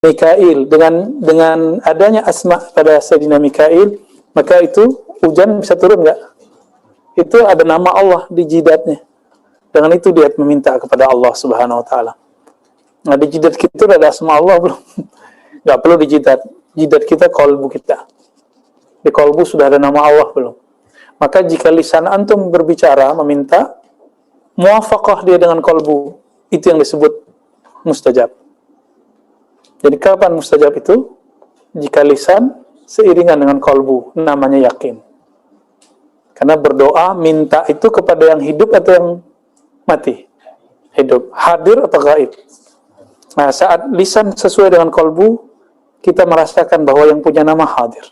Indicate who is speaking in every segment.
Speaker 1: Mikail, dengan adanya asma pada Sayyidina Mikail, maka itu hujan bisa turun nggak? Itu ada nama Allah di jidatnya. Dengan itu dia meminta kepada Allah Subhanahu wa taala. Nah, di jidat kita ada asma Allah belum? Nggak perlu di jidat. Jidat kita kolbu kita. Di kolbu sudah ada nama Allah belum? Maka jika lisan antum berbicara meminta, muwafaqah dia dengan kolbu, itu yang disebut mustajab. Jadi kapan mustajab itu? Jika lisan seiringan dengan kolbu, namanya yakin. Karena berdoa, minta itu kepada yang hidup atau yang mati? Hidup. Hadir atau gaib? Nah, saat lisan sesuai dengan kolbu, kita merasakan bahwa yang punya nama hadir.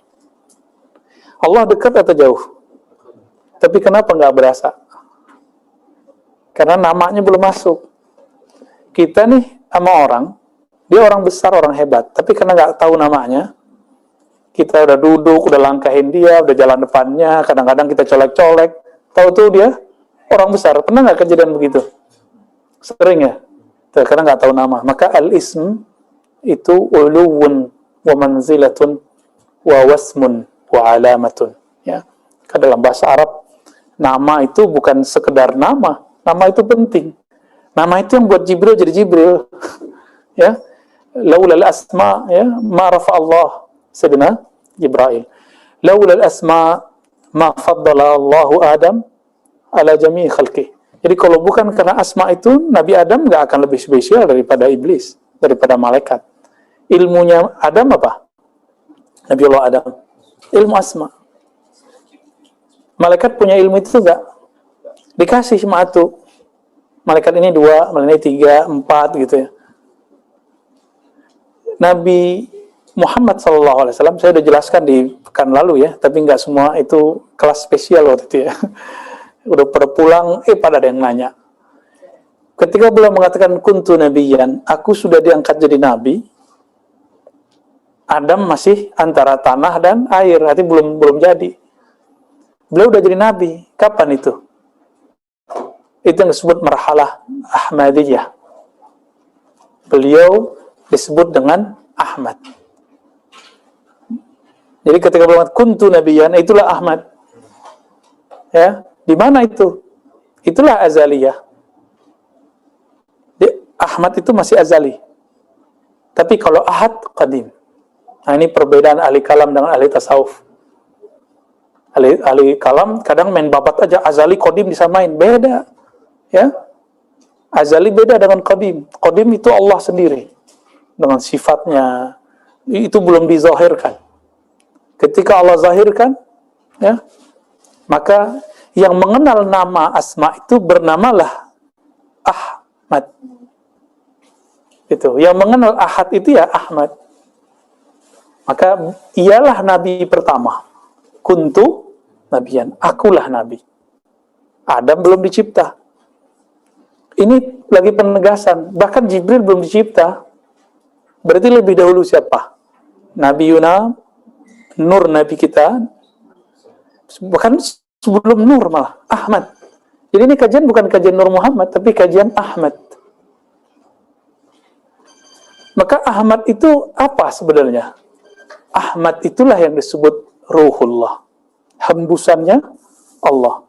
Speaker 1: Allah dekat atau jauh? Tapi kenapa nggak berasa? Karena namanya belum masuk. Kita nih sama orang, dia orang besar, orang hebat, tapi karena nggak tahu namanya, kita udah duduk, udah langkahin dia, udah jalan depannya, kadang-kadang kita colek-colek, tahu-tahu dia orang besar. Pernah nggak kejadian begitu? Sering ya? Karena nggak tahu nama. Maka al-ism itu uluwun wa manzilatun wa wasmun wa alamatun. Ya. Karena dalam bahasa Arab, nama itu bukan sekedar nama. Nama itu penting. Nama itu yang buat Jibril jadi Jibril. Ya. Laulal asma, ya, ma rafa Allah Sayyidina Jibril. Laulal asma ma faddala Allahu Adam ala jami'i khalqih. Jadi kalau bukan karena asma itu, Nabi Adam nggak akan lebih spesial daripada iblis, daripada malaikat. Ilmunya Adam apa? Nabiullah Adam. Ilmu asma. Malaikat punya ilmu itu nggak? Dikasih cuma satu. Malaikat ini 2, malaikat ini 3, 4 gitu ya. Nabi Muhammad SAW, saya udah jelaskan di pekan lalu ya, tapi nggak semua itu kelas spesial waktu itu ya. Udah pada pulang, pada ada yang nanya. Ketika beliau mengatakan kuntu nabiyan, aku sudah diangkat jadi nabi. Adam masih antara tanah dan air, artinya belum jadi. Beliau udah jadi nabi. Kapan itu? Itu yang disebut marhalah Ahmadiyah. Beliau disebut dengan Ahmad. Jadi ketika beliau kuntu nabiyan, itulah Ahmad. Ya, di mana itu? Itulah azaliyah. Ahmad itu masih azali. Tapi kalau ahad, qadim. Nah, ini perbedaan ahli kalam dengan ahli tasawuf. Ahli kalam kadang main babat aja, azali, qadim disamain. Beda. Ya. Azali beda dengan qadim. Qadim itu Allah sendiri. Dengan sifatnya. Itu belum dizahirkan. Ketika Allah zahirkan, ya, maka yang mengenal nama asma itu bernamalah Ahmad. Itu. Yang mengenal ahad itu ya Ahmad. Maka ialah nabi pertama. Kuntu nabiyan. Akulah nabi. Adam belum dicipta. Ini lagi penegasan. Bahkan Jibril belum dicipta. Berarti lebih dahulu siapa? Nabi Yuna, Nur Nabi kita. Bahkan sebelum Nur malah. Ahmad. Jadi ini kajian bukan kajian Nur Muhammad, tapi kajian Ahmad. Maka Ahmad itu apa sebenarnya? Ahmad itulah yang disebut Ruhullah. Hembusannya Allah.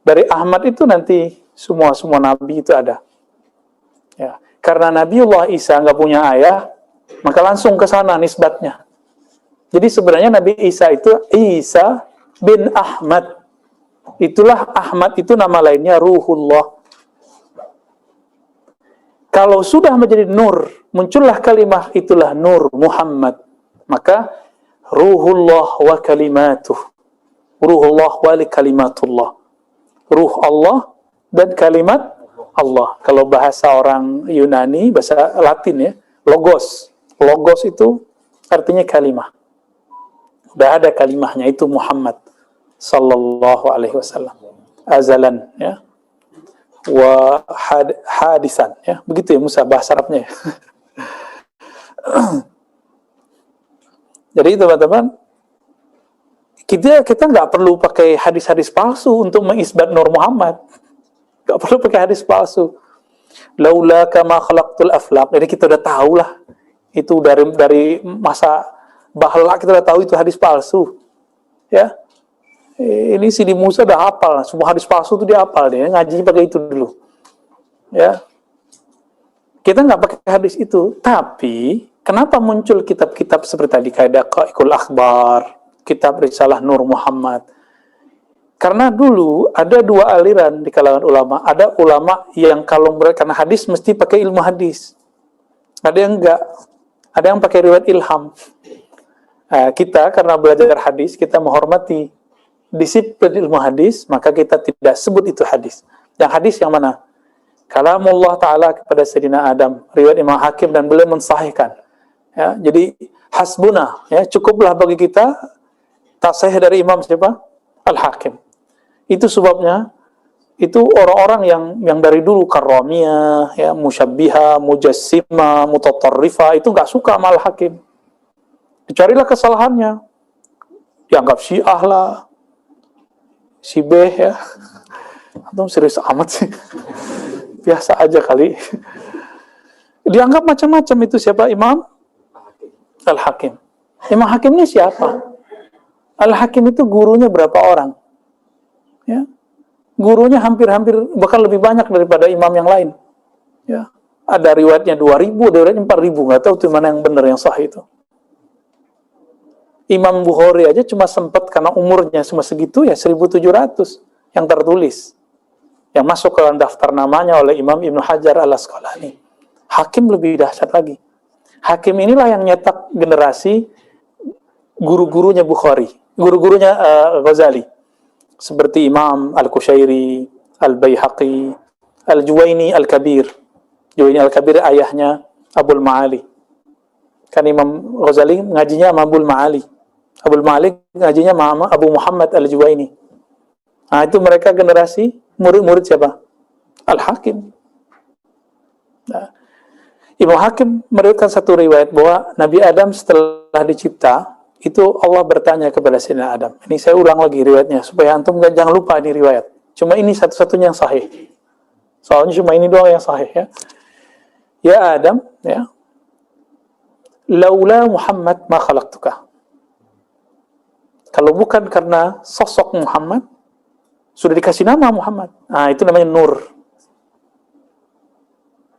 Speaker 1: Dari Ahmad itu nanti semua Nabi itu ada. Ya. Karena Nabiullah Isa nggak punya ayah, maka langsung ke sana nisbatnya. Jadi sebenarnya Nabi Isa itu Isa bin Ahmad. Itulah Ahmad itu nama lainnya Ruhullah. Kalau sudah menjadi nur, muncullah kalimah itulah Nur Muhammad. Maka Ruhullah wa kalimatuh. Ruhullah wa li kalimatullah. Ruh Allah dan kalimat Allah. Kalau bahasa orang Yunani, bahasa Latin ya, logos. Logos itu artinya kalimah. Udah ada kalimahnya, itu Muhammad sallallahu alaihi wasallam. Azalan ya. Wa hadisan ya. Begitu ya Musa bahasa Arabnya ya. Jadi teman-teman, kita nggak perlu pakai hadis-hadis palsu untuk mengisbat Nur Muhammad. Nggak perlu pakai hadis palsu. Laula kama khalaqtul aflaq. Jadi kita udah tahu lah. Itu dari masa bahla kita udah tahu itu hadis palsu. Ya. Ini Sidi Musa udah hafal, semua hadis palsu itu dia hafal, dia ngaji pakai itu dulu. Ya. Kita nggak pakai hadis itu, tapi kenapa muncul kitab-kitab seperti tadi kayak Daqaiqul Akhbar, kitab Risalah Nur Muhammad? Karena dulu ada dua aliran di kalangan ulama. Ada ulama yang kalau karena hadis mesti pakai ilmu hadis. Ada yang enggak. Ada yang pakai riwayat ilham. Nah, kita karena belajar hadis, kita menghormati disiplin ilmu hadis, maka kita tidak sebut itu hadis. Yang hadis yang mana? Kalamullah Ta'ala kepada Sayyidina Adam, riwayat Imam Hakim, dan beliau mensahihkan. Ya, jadi hasbuna, ya, cukuplah bagi kita tasahih dari Imam siapa? Al-Hakim. Itu sebabnya itu orang-orang yang dari dulu karramiyah, ya, musyabbiha, mujassima, mutatarrifa, itu nggak suka sama Al-Hakim. Dicarilah kesalahannya, dianggap Syiah lah, si B, ya, atau serius amat sih, biasa aja kali. Dianggap macam-macam. Itu siapa? Imam Al-Hakim. Imam Hakim ini siapa? Al-Hakim itu gurunya berapa orang? Ya, gurunya hampir-hampir bahkan lebih banyak daripada imam yang lain. Ya, ada riwayatnya 2.000, ada riwayatnya 4.000, nggak tahu tuh mana yang benar, yang sahih itu. Imam Bukhari aja cuma sempat karena umurnya cuma segitu, ya 1.700 yang tertulis, yang masuk ke dalam daftar namanya oleh Imam Ibnu Hajar Al-Asqalani. Hakim lebih dahsyat lagi. Hakim inilah yang nyetak generasi guru-gurunya Bukhari, guru-gurunya Ghazali, seperti Imam Al-Kushairi, Al-Baihaqi, Al-Juwaini Al-Kabir. Juwaini Al-Kabir ayahnya Abul Ma'ali. Kan Imam Ghazali ngajinya sama Abul Ma'ali. Abul Ma'ali ngajinya sama Abu Muhammad Al-Juwaini. Nah, itu mereka generasi murid-murid siapa? Al-Hakim. Nah, Imam Hakim meriwayatkan satu riwayat bahwa Nabi Adam setelah dicipta, itu Allah bertanya kepada Sayyidina Adam. Ini saya ulang lagi riwayatnya, supaya antum jangan lupa ini riwayat. Cuma ini satu-satunya yang sahih. Soalnya cuma ini doang yang sahih, ya. Ya Adam, ya, laula Muhammad ma khalaqtuka. Kalau bukan karena sosok Muhammad, sudah dikasih nama Muhammad. Nah, itu namanya Nur.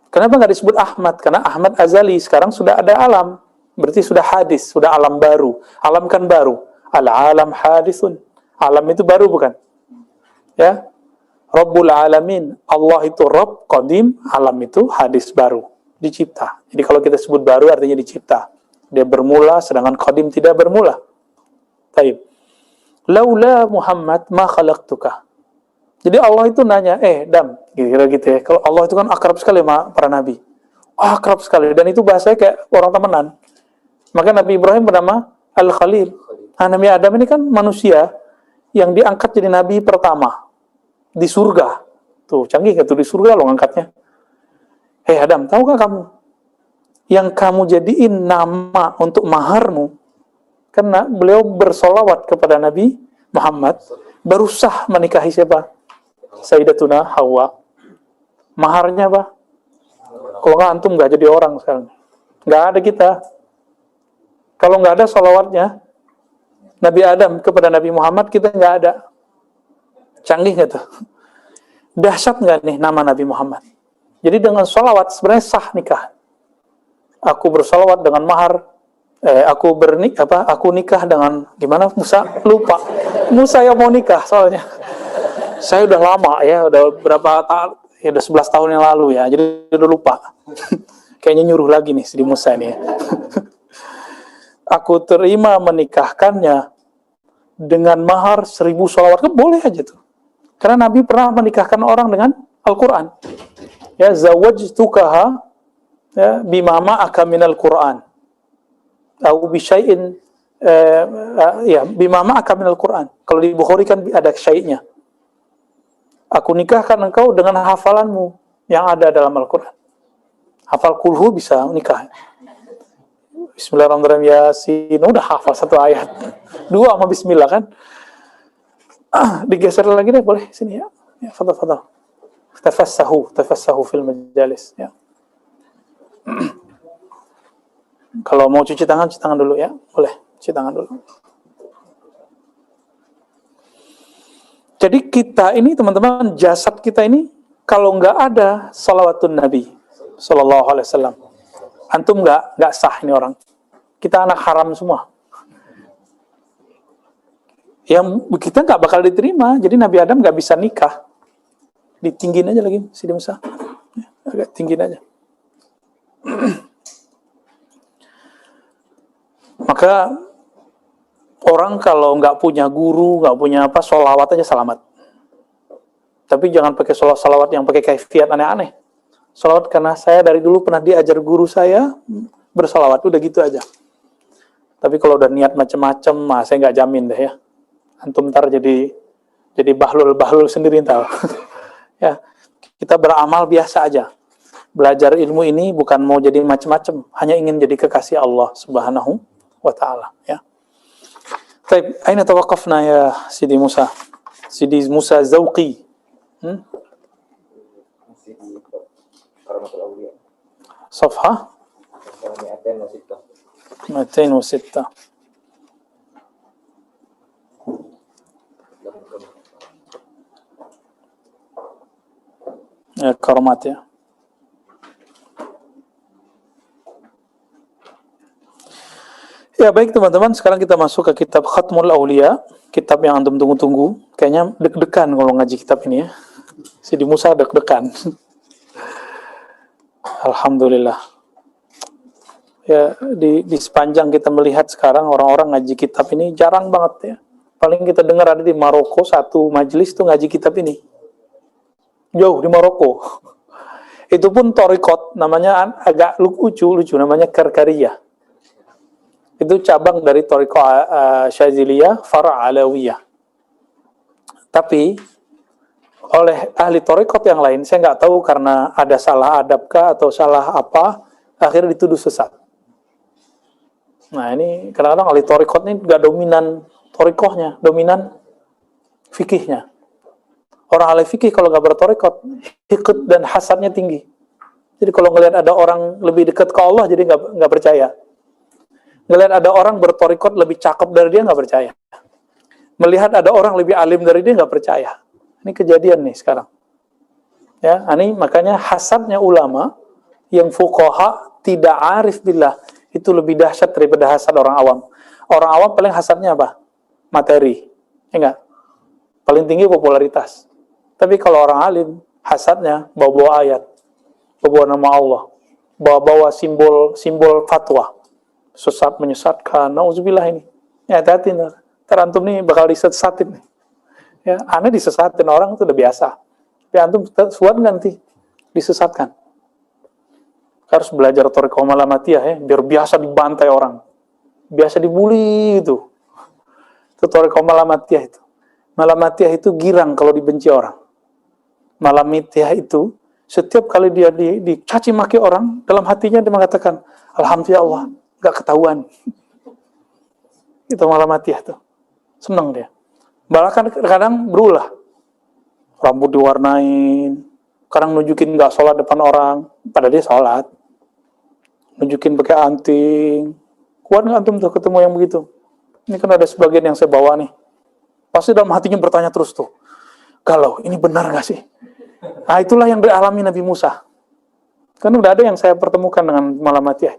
Speaker 1: Kenapa nggak disebut Ahmad? Karena Ahmad azali, sekarang sudah ada alam. Berarti sudah hadis, sudah alam baru. Alam kan baru. Al-alam hadisun. Alam itu baru bukan? Ya. Rabbul alamin. Allah itu Rabb, qadim. Alam itu hadis baru. Dicipta. Jadi kalau kita sebut baru artinya dicipta. Dia bermula, sedangkan qadim tidak bermula. Taib. Laula Muhammad ma khalaqtuka. Jadi Allah itu nanya, Dam, kira-kira gitu ya. Kalau Allah itu kan akrab sekali sama para nabi. Akrab sekali. Dan itu bahasanya kayak orang temenan. Maka Nabi Ibrahim bernama Al-Khalil. Nah, Nabi Adam ini kan manusia yang diangkat jadi nabi pertama di surga. Tuh, canggih kan tuh, di surga loh ngangkatnya. Hei Adam, tahukah kamu yang kamu jadiin nama untuk maharmu? Karena beliau bersolawat kepada Nabi Muhammad, baru sah menikahi siapa? Sayyidatuna Hawa. Maharnya apa? Kalau nggak antum nggak jadi orang sekarang. Nggak ada kita. Kalau nggak ada solawatnya Nabi Adam kepada Nabi Muhammad, kita nggak ada. Canggih nggak tuh? Dahsyat nggak nih nama Nabi Muhammad? Jadi dengan solawat sebenarnya sah nikah. Aku bersolawat dengan mahar. Aku nikah dengan gimana? Musa lupa. Musa yang mau nikah soalnya. Saya udah lama ya, udah berapa tahun? Ya udah 11 tahun yang lalu ya. Jadi udah lupa. Kayaknya nyuruh lagi nih si Musa ini ya. Aku terima menikahkannya dengan mahar 1.000 sholawat. Boleh aja tuh. Karena Nabi pernah menikahkan orang dengan Al-Quran. Ya, zawajtukaha ya, bima ma'aka minal Quran. Au bisyai'in ya, bima ma'aka minal Quran. Kalau di Bukhari kan ada syai'nya. Aku nikahkan engkau dengan hafalanmu yang ada dalam Al-Quran. Hafal kulhu bisa nikah. Bismillahirrahmanirrahim, Yasin. Udah hafal satu ayat. 2 sama bismillah kan. Digeser lagi deh, boleh sini ya. Ya, fadal. Tafassahu fil majalis ya. Kalau mau cuci tangan dulu ya. Boleh, cuci tangan dulu. Jadi kita ini teman-teman, jasad kita ini kalau nggak ada salawatun Nabi Sallallahu Alaihi Wasallam, antum nggak sah ini orang. Kita anak haram semua. Yang kita nggak bakal diterima. Jadi Nabi Adam nggak bisa nikah. Ditinggiin aja lagi, Sidi Musa. Agak tinggiin aja. Maka orang kalau nggak punya guru, nggak punya apa, sholawat aja selamat. Tapi jangan pakai sholawat yang pakai kaifiat aneh-aneh. Sholawat karena saya dari dulu pernah diajar guru saya bersolawat, udah gitu aja. Tapi kalau udah niat macam-macam, saya nggak jamin deh ya. Antum ntar jadi bahlul sendiri ntar. Ya, kita beramal biasa aja. Belajar ilmu ini bukan mau jadi macam-macam, hanya ingin jadi kekasih Allah Subhanahu wa Ta'ala. Ya. Baik, aina tawaqafna ya Sidi Musa? Sidi Musa Zauqi.
Speaker 2: Masih di Karamatul Aulia.
Speaker 1: Safha 206. Ya, karamat ya. Ya baik teman-teman, sekarang kita masuk ke kitab Khatmul Aulia, kitab yang antum tunggu-tunggu. Kayaknya deg-degan kalau ngaji kitab ini ya. Sidi Musa deg-degan. Alhamdulillah. Ya di sepanjang kita melihat sekarang orang-orang ngaji kitab ini jarang banget ya. Paling kita dengar ada di Maroko satu majelis tuh ngaji kitab ini. Jauh di Maroko. Itu pun torikot, namanya agak lucu namanya Karkariyah. Itu cabang dari toriko Syaziliyah, Fara' Alawiyah. Tapi oleh ahli torikot yang lain, saya nggak tahu karena ada salah adabkah atau salah apa, akhirnya dituduh sesat. Nah ini kadang-kadang ahli torikot ini nggak dominan torikohnya, dominan fikihnya. Orang ahli fikih kalau nggak bertorikot, hikut dan hasadnya tinggi. Jadi kalau ngelihat ada orang lebih dekat ke Allah, jadi nggak percaya. Ngelihat ada orang bertorikot lebih cakep dari dia, nggak percaya. Melihat ada orang lebih alim dari dia, nggak percaya. Ini kejadian nih sekarang. Ya, ini makanya hasadnya ulama yang fuqaha tidak arif billah itu lebih dahsyat daripada hasad orang awam. Orang awam paling hasadnya apa? Materi. Ya enggak? Paling tinggi popularitas. Tapi kalau orang alim, hasadnya bawa-bawa ayat, bawa nama Allah, bawa-bawa simbol fatwa. Sesat menyesatkan, nauzubillah ini. Ya hati-hati, antum nih bakal disesatin nih. Ya, aneh disesatin orang itu udah biasa. Tapi antum suat nanti disesatkan. Harus belajar thariqah malamatiyah ya, biar biasa dibantai orang. Biasa dibully gitu. Itu thariqah malamatiyah itu. Malamatiyah itu girang kalau dibenci orang. Malamatiyah itu setiap kali dia dicaci maki orang, dalam hatinya dia mengatakan, alhamdulillah Allah, gak ketahuan. Itu malamatiyah tuh. Senang dia. Bahkan kadang berulah. Rambut diwarnain. Kadang nunjukin gak sholat depan orang. Padahal dia sholat. Nunjukin pakai anting. Kuat gak antum tuh ketemu yang begitu? Ini kan ada sebagian yang saya bawa nih. Pasti dalam hatinya bertanya terus tuh. Galau, ini benar gak sih? Nah itulah yang dialami Nabi Musa. Kan udah ada yang saya pertemukan dengan malamatiyah.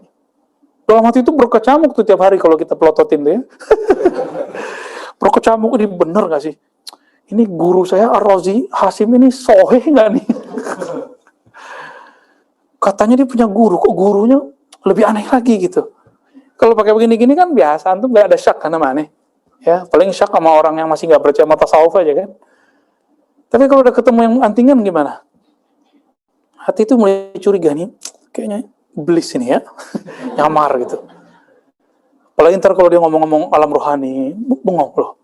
Speaker 1: Dalam hati itu berkecamuk tuh tiap hari kalau kita pelototin tuh ya. Berkecamuk, ini bener gak sih? Ini guru saya Ar-Razi Hasim ini soheh gak nih? Katanya dia punya guru, kok gurunya lebih aneh lagi gitu. Kalau pakai begini-gini kan biasa, antum gak ada syak karena aneh. Ya, paling syak sama orang yang masih gak percaya sama tasawuf aja kan. Tapi kalau udah ketemu yang antingan gimana? Hati itu mulai curiga nih, kayaknya iblis ini ya, nyamar gitu. Apalagi ntar kalau dia ngomong-ngomong alam rohani, bengong loh.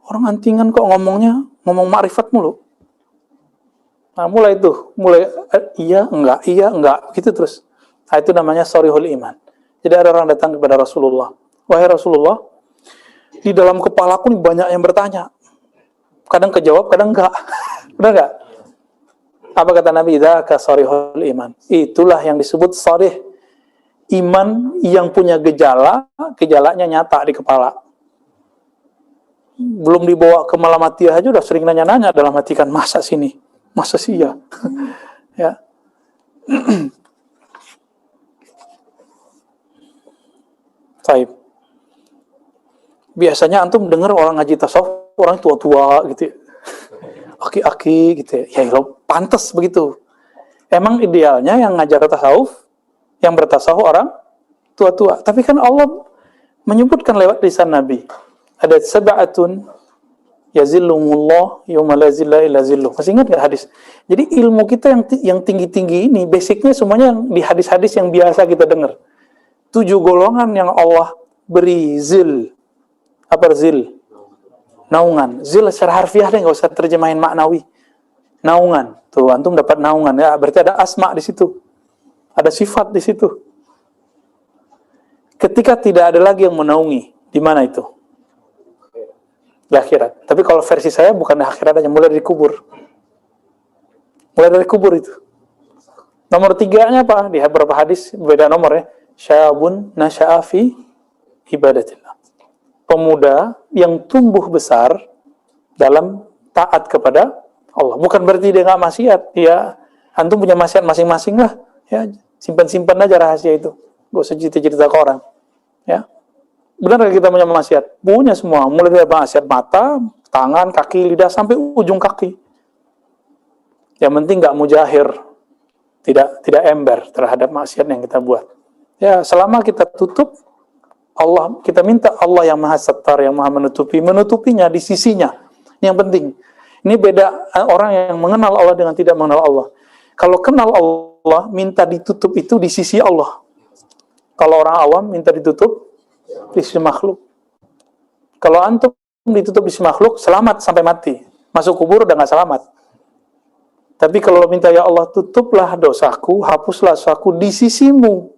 Speaker 1: Orang antingan kok ngomong makrifat mulu. Nah mulai iya enggak, gitu terus. Nah itu namanya sorihul iman. Jadi ada orang datang kepada Rasulullah. Wahai Rasulullah, di dalam kepalaku nih banyak yang bertanya. Kadang kejawab, kadang enggak. Benar enggak? Apa kata Nabi? Dzaka sorihul iman. Itulah yang disebut sorih. iman yang punya gejalanya nyata di kepala. Belum dibawa ke Malamatiyah aja udah sering nanya-nanya dalam hati kan, masa sini? Masa sih ya? Ya. Baik. Biasanya antum dengar orang ngaji tasawuf, orang tua-tua gitu ya. Aki-aki gitu ya. Ya pantas begitu. Emang idealnya yang ngajar tasawuf, yang bertasawuf orang tua-tua. Tapi kan Allah menyebutkan lewat lisan Nabi. Ada sab'atun yazillumullah yawma la zilla illa zilluh. Masih ingat enggak hadis? Jadi ilmu kita yang tinggi-tinggi ini basicnya semuanya di hadis-hadis yang biasa kita dengar. 7 golongan yang Allah beri zil. Apa zil? Naungan. Zil secara harfiah deh, enggak usah terjemahin maknawi. Naungan. Tuh antum dapat naungan ya, berarti ada asma di situ. Ada sifat di situ. Ketika tidak ada lagi yang menaungi, di mana itu? Di akhirat. Tapi kalau versi saya bukan di akhirat aja, mulai dari kubur. Mulai dari kubur itu. Nomor 3-nya apa? Di beberapa hadis beda nomor ya. Syabun nasya'a fi ibadatillah. Pemuda yang tumbuh besar dalam taat kepada Allah. Bukan berarti dia nggak maksiat. Ya, antum punya maksiat masing-masing lah. Ya, simpan-simpan aja rahasia itu. Gak usah cerita-cerita ke orang. Ya, benar nggak kita punya maksiat? Punya semua. Mulai dari maksiat mata, tangan, kaki, lidah sampai ujung kaki. Yang penting nggak mujahir, tidak ember terhadap maksiat yang kita buat. Ya, selama kita tutup, Allah, kita minta Allah yang maha sattar, yang maha menutupinya di sisinya. Ini yang penting. Ini beda orang yang mengenal Allah dengan tidak mengenal Allah. Kalau kenal Allah, minta ditutup itu di sisi Allah. Kalau orang awam, minta ditutup di sisi makhluk. Kalau antum ditutup di sisi makhluk, selamat sampai mati. Masuk kubur udah gak selamat. Tapi kalau minta, ya Allah, tutuplah dosaku, hapuslah dosaku di sisimu.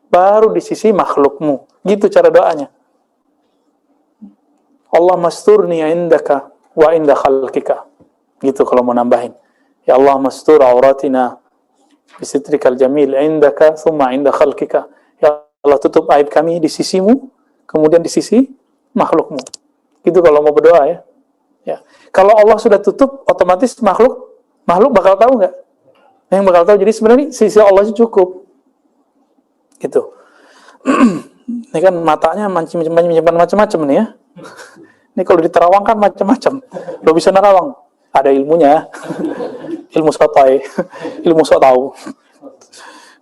Speaker 1: Baru di sisi makhlukmu. Gitu cara doanya. Allah masturni indaka wa inda khalqika. Gitu kalau mau nambahin. Ya Allah mastur auratina bisitrikal jamil indaka thumma inda khalqika. Ya Allah tutup aib kami di sisimu, kemudian di sisi makhlukmu. Gitu kalau mau berdoa ya. Ya. Kalau Allah sudah tutup, otomatis makhluk bakal tahu nggak? Yang bakal tahu. Jadi sebenarnya sisi Allah itu cukup. Gitu. Ini kan matanya menyimpan macam-macam nih ya. Ini kalau diterawang kan macam-macam. Lo bisa nerawang. Ada ilmunya. Ilmu sotoy. Ilmu sok tahu.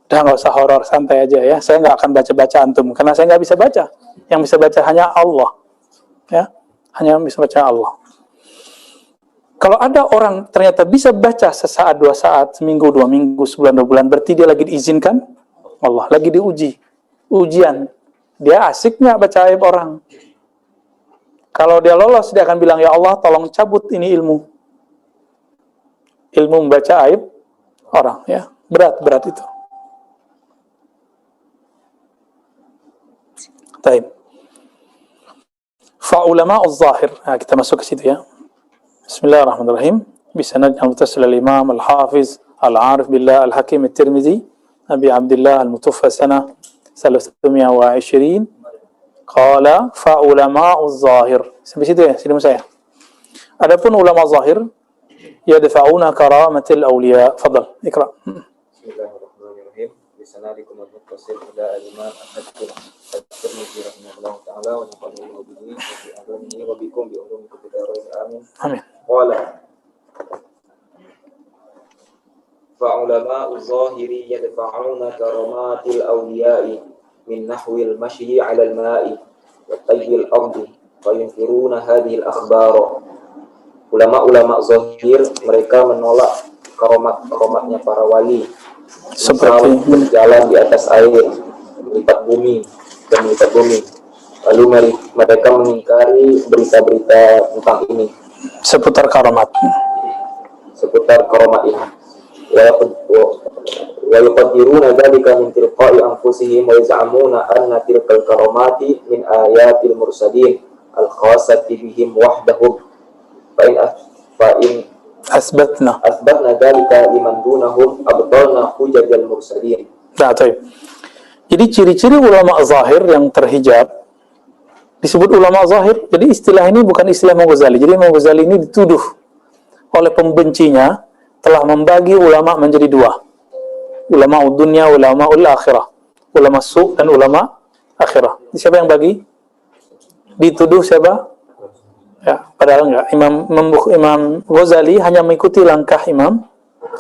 Speaker 1: Udah nggak usah horor, santai aja ya. Saya nggak akan baca-baca antum. Karena saya nggak bisa baca. Yang bisa baca hanya Allah. Ya, hanya yang bisa baca Allah. Kalau ada orang ternyata bisa baca sesaat, 2 saat, seminggu, 2 minggu, sebulan, 2 bulan, berarti dia lagi diizinkan Allah, lagi diuji. Ujian. Dia asik nggak baca aib orang? Kalau dia lolos, dia akan bilang, ya Allah, tolong cabut ini ilmu. Ilmu membaca aib orang. Ya, berat itu. Taib. Fa'ulama'uz zahir. Nah, kita masuk ke situ ya. Bismillahirrahmanirrahim. Bisanad al-muttasil al-imam al-hafiz al-arif billah al-hakim al-tirmidzi Abi Abdullah al-mutawaffa sana 320 qala fa ulama'uz zahir. Sampai situ ya, sini saya. Adapun ulama zahir yadfa'una karamatil awliya. Fadal, ikra.
Speaker 2: Bismillahirrahmanirrahim. Bisanadikum al-muttasil ila al-imam al-hakim al-tirmidzi rahimahullah ta'ala wa nafa'allahu bihi wa bi alamihi wa bikum bi ulumi kitabihi amin.
Speaker 1: Amin.
Speaker 2: Qala fa'ulama'u zahiri yadfa'una karamatil awliya'i min nahwil mashyi 'alal ma'i wa tayyil ardi wa yunfiruna hadhil akhbar. Ulama-ulama zahir mereka menolak karomat-karomatnya para wali seperti berjalan di atas air, melipat bumi dan melipat bumi. Lalu mereka mengingkari berita-berita tentang ini
Speaker 1: seputar karomat ini. Wa yuqaddiruna dzalika min tilqa'i anfusihim wa yaz'amuna anna tilkal karamati min ayatil mursalin al-khassati bihim wahdahum fa in asbatna dzalika liman dunahum abtalna hujajal mursalin. Nah, baik. Jadi ciri-ciri ulama zahir yang terhijab disebut ulama zahir. Jadi istilah ini bukan istilah Imam Ghazali. Jadi Imam Ghazali ini dituduh oleh pembencinya telah membagi ulama menjadi dua. Ulama dunia, ulama akhirah. Ulama su' dan ulama akhirah. Siapa yang bagi? Dituduh siapa? Ya, padahal enggak. Imam Ghazali hanya mengikuti langkah Imam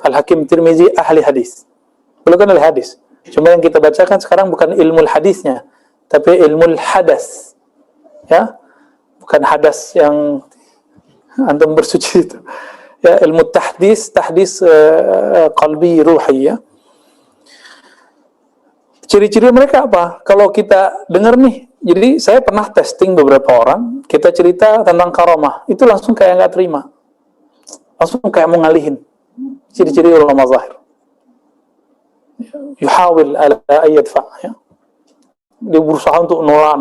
Speaker 1: Al-Hakim Tirmizi ahli hadis. Beliau kan ahli hadis. Cuma yang kita bacakan sekarang bukan ilmu hadisnya, tapi ilmu hadas. Ya. Bukan hadas yang antum bersuci itu. Ya, ilmu tahdis qalbi ruhi ya. Ciri-ciri mereka apa? Kalau kita dengar nih, jadi saya pernah testing beberapa orang, kita cerita tentang karamah, itu langsung kayak nggak terima. Langsung kayak mau ngalihin. Ciri-ciri ulama zahir. Yuhawil ala ayyadfa ya. Dia berusaha untuk nolak.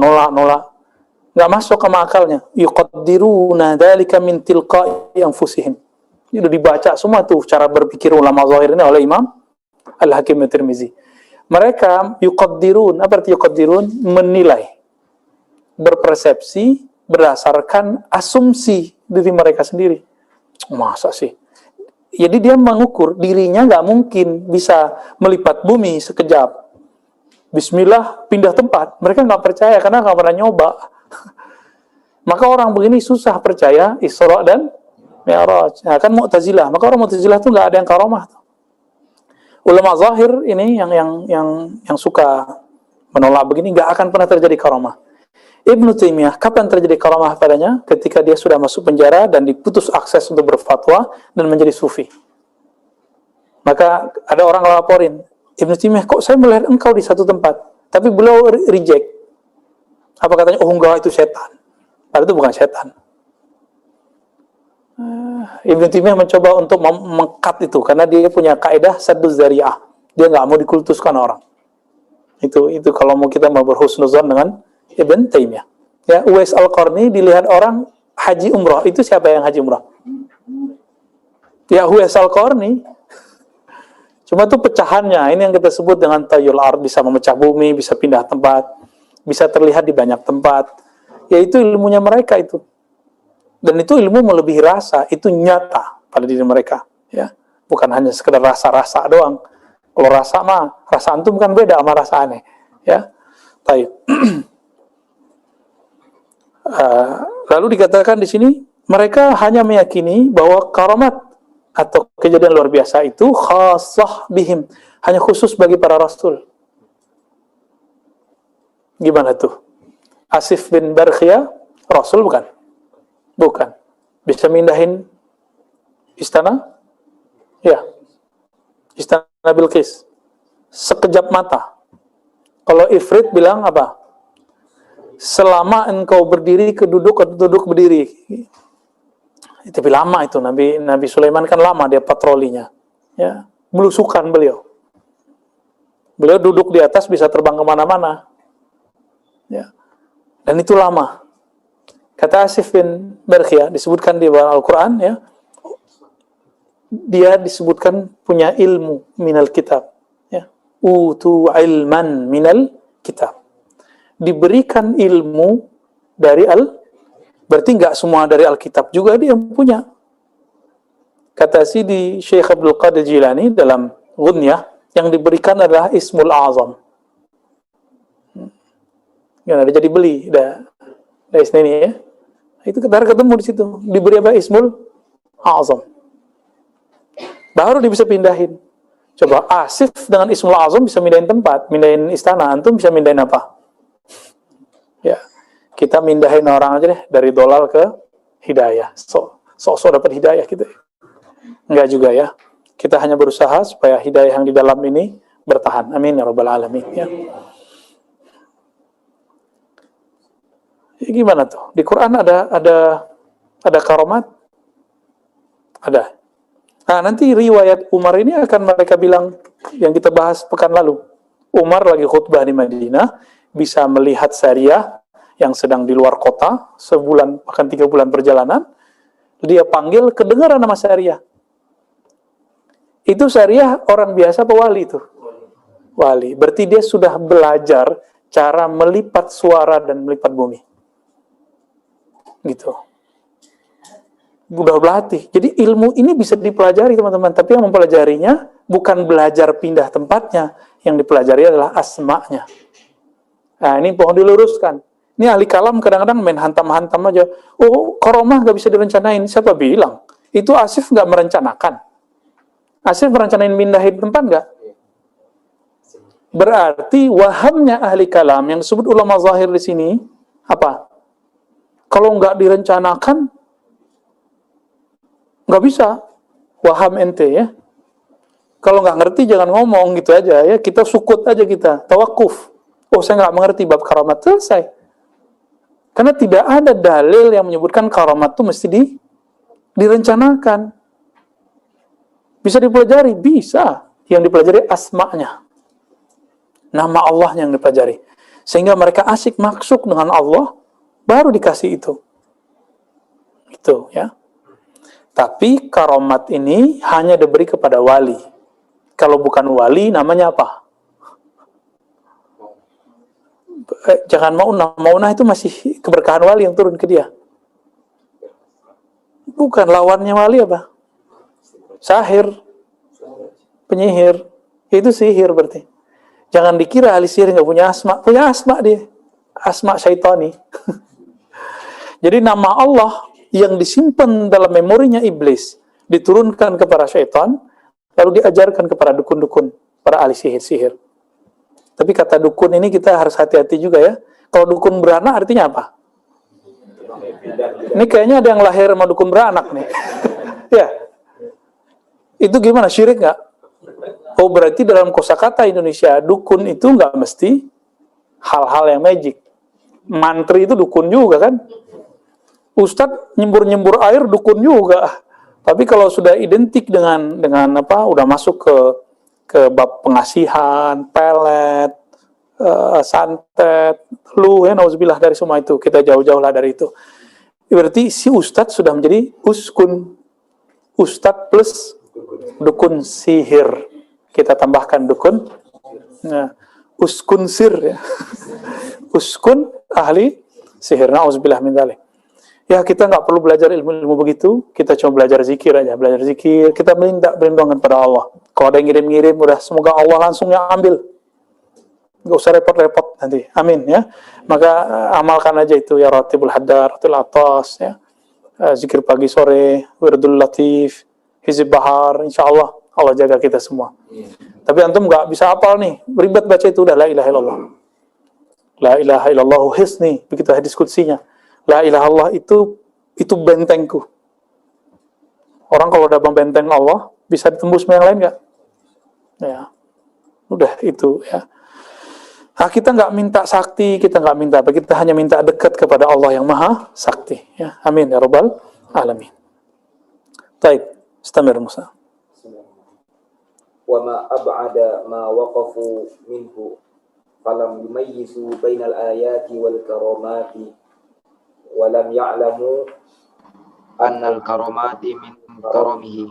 Speaker 1: Nggak masuk ke akalnya. Yuqaddiruna dzalika min tilqa'i anfusihim. Itu dibaca semua tuh cara berpikir ulama zahir ini oleh Imam Al-Hakim At-Tirmizi. Mereka yuqaddirun, apa arti yuqaddirun? Menilai, berpersepsi berdasarkan asumsi diri mereka sendiri. Masa sih? Jadi dia mengukur dirinya nggak mungkin bisa melipat bumi sekejap. Bismillah pindah tempat. Mereka nggak percaya karena nggak pernah nyoba. Maka orang begini susah percaya Isra dan Mi'raj. Nah, kan Mu'tazilah. Maka orang Mu'tazilah itu nggak ada yang karamah. Ulama zahir ini yang suka menolak begini nggak akan pernah terjadi karamah. Ibnu Taimiyah, kapan terjadi karamah padanya? Ketika dia sudah masuk penjara dan diputus akses untuk berfatwa dan menjadi sufi. Maka ada orang laporin, Ibnu Taimiyah, kok saya melihat engkau di satu tempat, tapi beliau reject. Apa katanya? Oh enggak, itu setan. Padahal itu bukan setan. Ibnu Taimiyah mencoba untuk mengkat itu karena dia punya kaidah sadduz dzari'ah. Dia nggak mau dikultuskan orang. Itu kalau mau kita mau berhusnuzon dengan Ibn Taimiyah. Ya, Uwais Al-Qarni dilihat orang haji umrah. Itu siapa yang haji umrah? Ya, Uwais Al-Qarni. Cuma itu pecahannya. Ini yang kita sebut dengan tayul ard, bisa memecah bumi, bisa pindah tempat, bisa terlihat di banyak tempat. Yaitu ilmunya mereka itu. Dan itu ilmu melebihi rasa, itu nyata pada diri mereka, ya. Bukan hanya sekedar rasa-rasa doang. Kalau rasa mah, rasa antum kan beda sama rasa aneh, ya. Baik. Lalu dikatakan di sini mereka hanya meyakini bahwa karamat atau kejadian luar biasa itu khassah bihim, hanya khusus bagi para rasul. Gimana tuh? Asif bin Barkhiyah rasul bukan? Bukan. Bisa mindahin istana? Ya. Istana Bilqis. Sekejap mata. Kalau Ifrit bilang apa? Selama engkau berdiri keduduk atau duduk berdiri. Tapi lama itu. Nabi Sulaiman kan lama dia patrolinya. Ya, belusukan beliau. Beliau duduk di atas bisa terbang kemana-mana. Ya. Dan itu lama. Kata Asif bin Barkhiyah disebutkan di dalam Al-Quran, ya. Dia disebutkan punya ilmu minal kitab. Ya. Utu ilman minal kitab. Diberikan ilmu dari berarti nggak semua dari Alkitab juga dia punya. Kata Sidi Syekh Abdul Qadir Jilani dalam Ghunyah, yang diberikan adalah Ismul Azam. Ya, ada jadi beli, ada ini ya. Itu kita ketemu di situ, diberi apa? Ismul Azam. Baru dia bisa pindahin. Coba Asif dengan Ismul Azam bisa mindahin tempat, mindahin istana. Antum bisa mindahin apa? Ya, kita mindahin orang aja deh dari dolal ke hidayah. Sok dapat hidayah gitu. Enggak juga ya. Kita hanya berusaha supaya hidayah yang di dalam ini bertahan. Amin ya rabbal alamin. Ya. Ya, gimana tuh? Di Quran ada karamat? Ada. Nah, nanti riwayat Umar ini akan mereka bilang yang kita bahas pekan lalu. Umar lagi khutbah di Madinah, bisa melihat Sariyah yang sedang di luar kota, sebulan, bahkan 3 bulan perjalanan. Dia panggil, kedengaran nama Sariyah. Itu Sariyah orang biasa apa wali itu? wali. Berarti dia sudah belajar cara melipat suara dan melipat bumi. Gitu. Udah berlatih. Jadi ilmu ini bisa dipelajari teman-teman, tapi yang mempelajarinya bukan belajar pindah tempatnya, yang dipelajari adalah asma'nya. Nah, ini pohon diluruskan. Ini ahli kalam kadang-kadang main hantam-hantam aja. Oh, karomah nggak bisa direncanain. Siapa bilang? Itu Asif nggak merencanakan. Asif merencanain pindahin tempat nggak? Berarti wahamnya ahli kalam yang disebut ulama zahir di sini apa? Kalau nggak direncanakan, nggak bisa. Waham ente ya. Kalau nggak ngerti jangan ngomong gitu aja ya. Kita sukut aja kita. Tawakuf. Oh saya nggak mengerti bab karamat. Selesai. Karena tidak ada dalil yang menyebutkan karamat itu mesti direncanakan. Bisa dipelajari? Bisa. Yang dipelajari asma'nya. Nama Allah yang dipelajari. Sehingga mereka asik maksud dengan Allah, baru dikasih itu. Itu ya. Tapi karomat ini hanya diberi kepada wali. Kalau bukan wali, namanya apa? Jangan maunah. Maunah itu masih keberkahan wali yang turun ke dia. Bukan, lawannya wali apa? Sahir. Penyihir. Itu sihir berarti. Jangan dikira ahli sihir nggak punya asma. Punya asma dia. Asma syaitani. Jadi nama Allah yang disimpan dalam memorinya iblis diturunkan kepada syaitan, lalu diajarkan kepada dukun-dukun, para ahli sihir-sihir. Tapi kata dukun ini kita harus hati-hati juga ya. Kalau dukun beranak artinya apa? Ini kayaknya ada yang lahir sama dukun beranak nih. Ya. Itu gimana? Syirik nggak? Oh berarti dalam kosakata Indonesia dukun itu nggak mesti hal-hal yang magic. Mantri itu dukun juga kan? Ustadz nyembur-nyembur air dukun juga. Tapi kalau sudah identik dengan apa? Udah masuk ke bab pengasihan, pelet, santet, lu ya nauzubillah dari semua itu. Kita jauh-jauhlah dari itu. Berarti si ustadz sudah menjadi uskun. Ustadz plus dukun sihir. Kita tambahkan dukun. Nah, uskun sir ya. Uskun ahli sihir. Nauzubillah min dzalik. Ya kita nggak perlu belajar ilmu-ilmu begitu, kita cuma belajar zikir aja, belajar zikir, kita minta perlindungan pada Allah. Kalau ada yang ngirim-ngirim, udah semoga Allah langsung yang ambil, nggak usah repot-repot nanti, amin ya. Maka amalkan aja itu ya ratibul haddar, ratil atas, ya, zikir pagi sore, wirdul latif, hizib bahar, insya Allah Allah jaga kita semua. Tapi antum nggak bisa hafal nih, ribet baca itu udah la ilaha illallah, la ilaha illallah hisni, begitu hadis qudsinya. La ilaha Allah itu bentengku. Orang kalau udah membenteng Allah, bisa ditembus sama yang lain nggak? Ya, udah itu ya. Nah, kita nggak minta sakti, kita nggak minta apa, kita hanya minta dekat kepada Allah yang maha sakti. Ya, amin ya rabbal alamin. Taib, istamir Musa.
Speaker 2: Wa ma ab'ada ma waqafu minhu falam yumayyizu bainal ayati wal karamati walam ya'lamu annal karamati min karamihi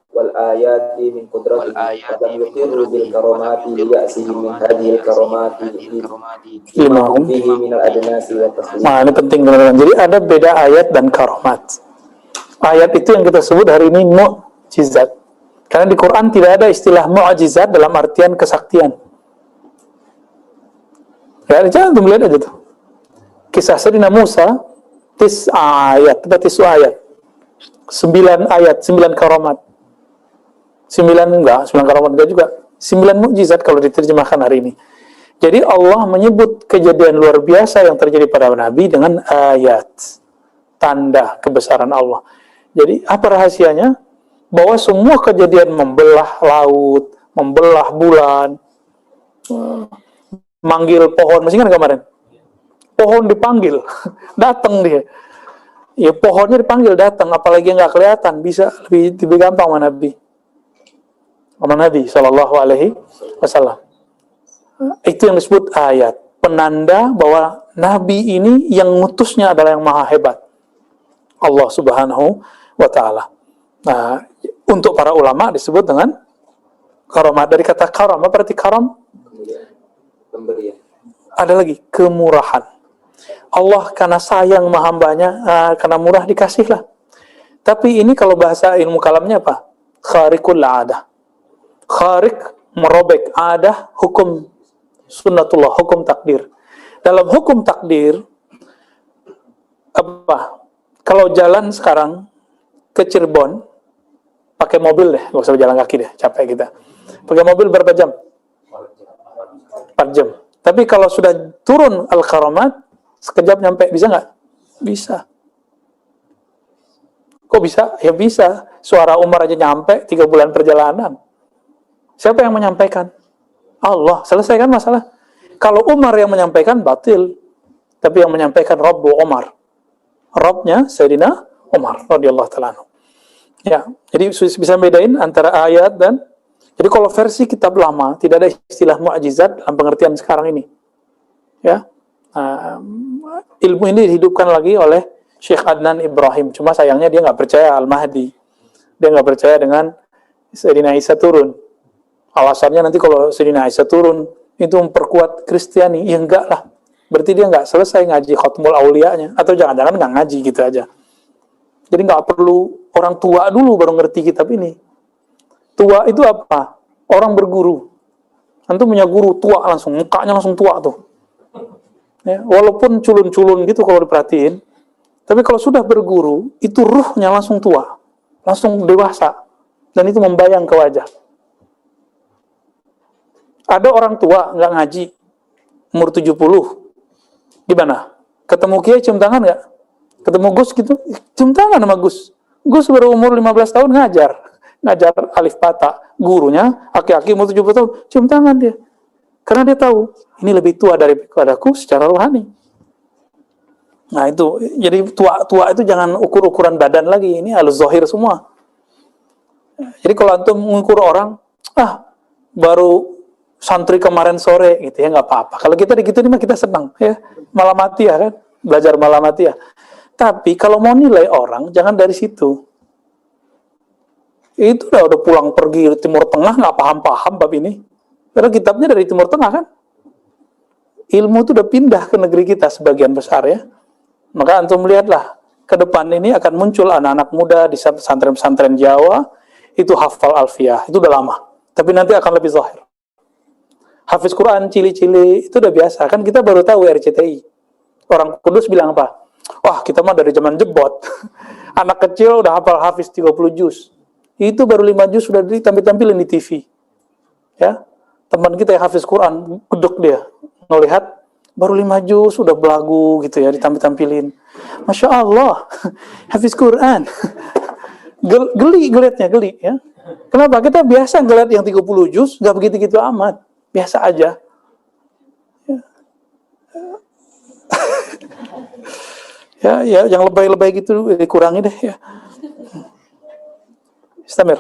Speaker 2: wal ayati min qudratihi wa yuqirru bil karamati liya'sihi min hadhihi al karamati lima hum fihi min al adnasi wa taslim.
Speaker 1: Nah, ini penting teman-teman. Jadi ada beda ayat dan karamat. Ayat itu yang kita sebut hari ini mu'jizat. Karena di Quran tidak ada istilah mu'jizat dalam artian kesaktian. Ya, jangan melihat aja tuh. Kisah Sayyidina Musa ayat, 9 ayat, 9 karamat. 9 karamat enggak juga. 9 mukjizat kalau diterjemahkan hari ini. Jadi Allah menyebut kejadian luar biasa yang terjadi pada Nabi dengan ayat. Tanda kebesaran Allah. Jadi apa rahasianya? Bahwa semua kejadian membelah laut, membelah bulan, manggil pohon, masih ingat kemarin? Pohon dipanggil, datang dia. Ya pohonnya dipanggil datang, apalagi yang nggak kelihatan, bisa lebih gampang sama Nabi. Sama Nabi Shallallahu Alaihi Wasallam. Itu yang disebut ayat, penanda bahwa Nabi ini yang ngutusnya adalah yang maha hebat, Allah Subhanahu Wa Taala. Nah, untuk para ulama disebut dengan karamat. Dari kata karam, apa berarti karam?
Speaker 2: pemberian.
Speaker 1: Ada lagi kemurahan. Allah karena sayang sama hambanya, karena murah dikasih lah. Tapi ini kalau bahasa ilmu kalamnya apa? Khariqul adah. Khariq, merobek adah, hukum sunnatullah, hukum takdir. Dalam hukum takdir, apa? Kalau jalan sekarang ke Cirebon, pakai mobil deh, nggak usah jalan kaki deh, capek kita. Pakai mobil berapa jam? 4 jam. Tapi kalau sudah turun Al-Karamat, sekejap nyampe, bisa nggak? Bisa. Kok bisa? Ya bisa. Suara Umar aja nyampe 3 bulan perjalanan. Siapa yang menyampaikan? Allah. Selesaikan masalah. Kalau Umar yang menyampaikan, batil. Tapi yang menyampaikan Rabbu Umar. Rabbnya Sayyidina Umar radhiyallahu ta'ala anhu. Ya, jadi bisa bedain antara ayat dan, jadi kalau versi kitab lama tidak ada istilah mukjizat dalam pengertian sekarang ini. Ya. Ilmu ini dihidupkan lagi oleh Syekh Adnan Ibrahim. Cuma sayangnya dia nggak percaya Al-Mahdi. Dia nggak percaya dengan Sayyidina Isa turun. Alasannya nanti kalau Sayyidina Isa turun itu memperkuat Kristiani. Ya enggak lah. Berarti dia nggak selesai ngaji Khatmul Auliyanya. Atau jangan-jangan nggak ngaji gitu aja. Jadi nggak perlu orang tua dulu baru ngerti kitab ini. Tua itu apa? Orang berguru. Antum punya guru tua langsung, mukanya langsung tua tuh. Ya, walaupun culun-culun gitu kalau diperhatiin. Tapi kalau sudah berguru, itu ruhnya langsung tua. Langsung dewasa. Dan itu membayang ke wajah. Ada orang tua nggak ngaji, umur 70. Gimana? Ketemu Kiai cium tangan nggak? Ketemu Gus gitu, cium tangan sama Gus. Gus baru umur 15 tahun ngajar alif bata. Gurunya, aki-aki umur 70 tahun, cium tangan dia. Karena dia tahu, ini lebih tua daripadaku secara rohani. Nah itu, jadi tua itu jangan ukur-ukuran badan lagi, ini al-zahir semua. Jadi kalau antum mengukur orang, baru santri kemarin sore gitu ya, nggak apa-apa. Kalau kita begitu nih mah kita senang ya, malam mati ya kan, belajar malam mati ya. Tapi kalau mau nilai orang, jangan dari situ. Itu udah pulang pergi di Timur Tengah nggak paham-paham bab ini. Karena kitabnya dari Timur Tengah kan. Ilmu itu udah pindah ke negeri kita sebagian besar ya. Maka antum lihatlah, ke depan ini akan muncul anak-anak muda di pesantren-pesantren Jawa, itu hafal alfiyah, itu udah lama. Tapi nanti akan lebih zahir. Hafiz Quran, cili-cili, itu udah biasa. Kan kita baru tahu RCTI. Orang Kudus bilang apa? Wah, kita mah dari zaman jebot. Anak kecil udah hafal hafiz 30 juz. Itu baru 5 juz sudah ditampil-tampilin di TV. Ya, teman kita yang hafiz Quran, gedek dia. Ngelihat, baru 5 juz sudah belagu gitu ya, ditampil-tampilin. Masya Allah, hafiz Quran. Geli ya. Kenapa? Kita biasa ngeliat yang 30 juz, nggak begitu-gitu amat. Biasa aja. Ya, yang lebay-lebay gitu dikurangi deh ya. Istamir.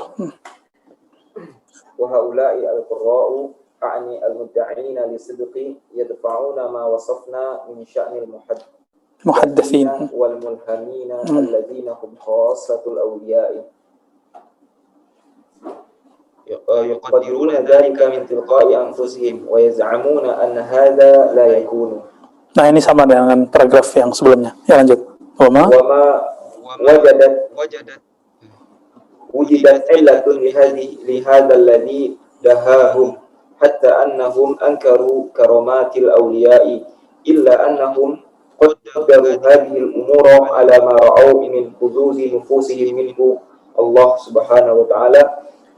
Speaker 2: Wa haula'i al-qurra'u a'ni al-mudda'ina li-sidqi yadfa'una ma wasafna min sya'nil
Speaker 1: muhaddatsin
Speaker 2: wal mulhamina alladhina hum khassatul awliya'i yuqaddiruna dhalika min tilqa'i anfusihim wa yaz'amuna anna hadha la yakunu.
Speaker 1: Nah, ini sama dengan paragraf yang sebelumnya. Ya, lanjut. Wama
Speaker 2: wujidat illatun li hadha alladhi dahahum hatta annahum ankaru karamatil awliya'i illa annahum qaddaru hadhihi al-umura ala ma ra'aw min huduzi nufusihim minhu Allah subhanahu wa ta'ala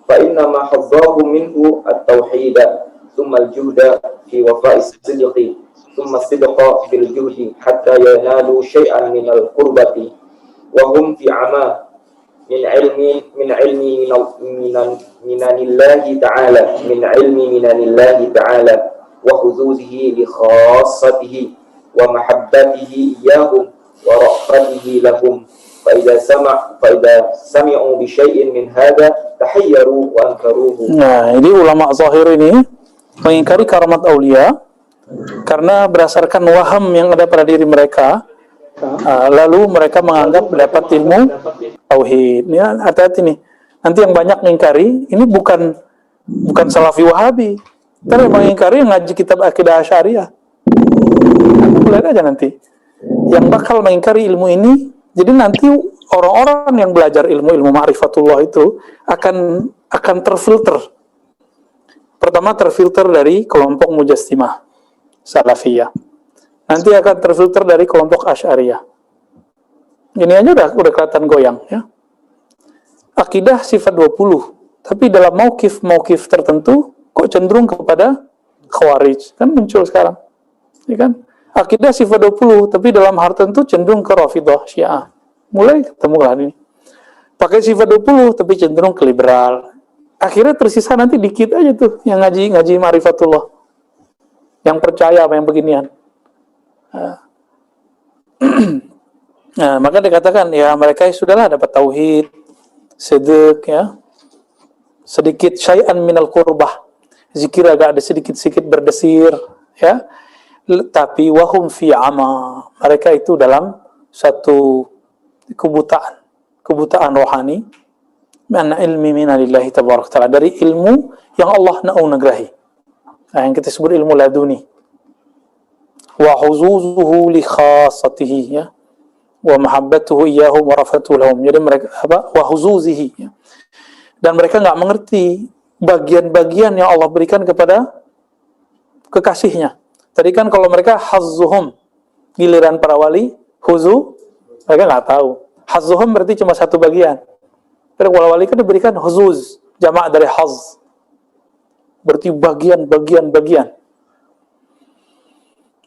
Speaker 2: fa inna ma hazzahum minhu at-tauhida thumma al-juhda fi wafa'is sidqi ثم الصدق في الجهد حتى ينالوا شيئا من القربة وهم في عمى من علم الله تعالى وحظوظه لخاصته ومحبته إياهم ورأفته لهم فإذا سمعوا بشيء من هذا تحيروا وأنكروه.
Speaker 1: Nah, ini ulama zahir ini mengingkari karamat aulia karena berdasarkan waham yang ada pada diri mereka, lalu mereka menganggap mendapat ilmu tauhid. Ini hati-hati nih. Nanti yang banyak mengingkari ini bukan Salafi Wahabi, Ntar yang mengingkari yang ngaji kitab akidah Asy'ariyah. Lihat aja nanti. Yang bakal mengingkari ilmu ini, jadi nanti orang-orang yang belajar ilmu ma'rifatullah itu akan terfilter. Pertama terfilter dari kelompok Mujassimah Salafiyah. Nanti akan terfilter dari kelompok Asy'ariyah. Ini aja udah kelihatan goyang ya. Akidah sifat 20, tapi dalam mauqif tertentu kok cenderung kepada Khawarij. Kan muncul sekarang. Ya kan? Akidah sifat 20, tapi dalam hal tertentu cenderung ke Rafidhah, Syiah. Mulai ketemu lah ini. Pakai sifat 20, tapi cenderung ke liberal. Akhirnya tersisa nanti dikit aja tuh yang ngaji ma'rifatullah. Yang percaya apa yang beginian. Nah, maka dikatakan ya mereka sudahlah dapat tauhid, sidq ya. Sedikit syai'an minal qurbah. Zikir agak ada sedikit-sedikit berdesir ya. Tapi wahum fi ama. Mereka itu dalam satu kebutaan rohani. Min ilmi minalillahi tabaraka ta'ala, dari ilmu yang Allah nagrahi. Nah, yang kita sebut ilmu laduni. Wa huzuzuhu li khassatihi ya. Wa mahabbatuhu iyyahum wa rafatuhu lahum. Jadi mereka wa huzuzihi ya. Dan mereka enggak mengerti bagian-bagian yang Allah berikan kepada kekasihnya. Tadi kan kalau mereka hazzuhum, giliran para wali, huzu, mereka enggak tahu. Hazzuhum berarti cuma satu bagian. Tapi wali kan diberikan huzuz, jamak dari haz. Berarti bagian-bagian.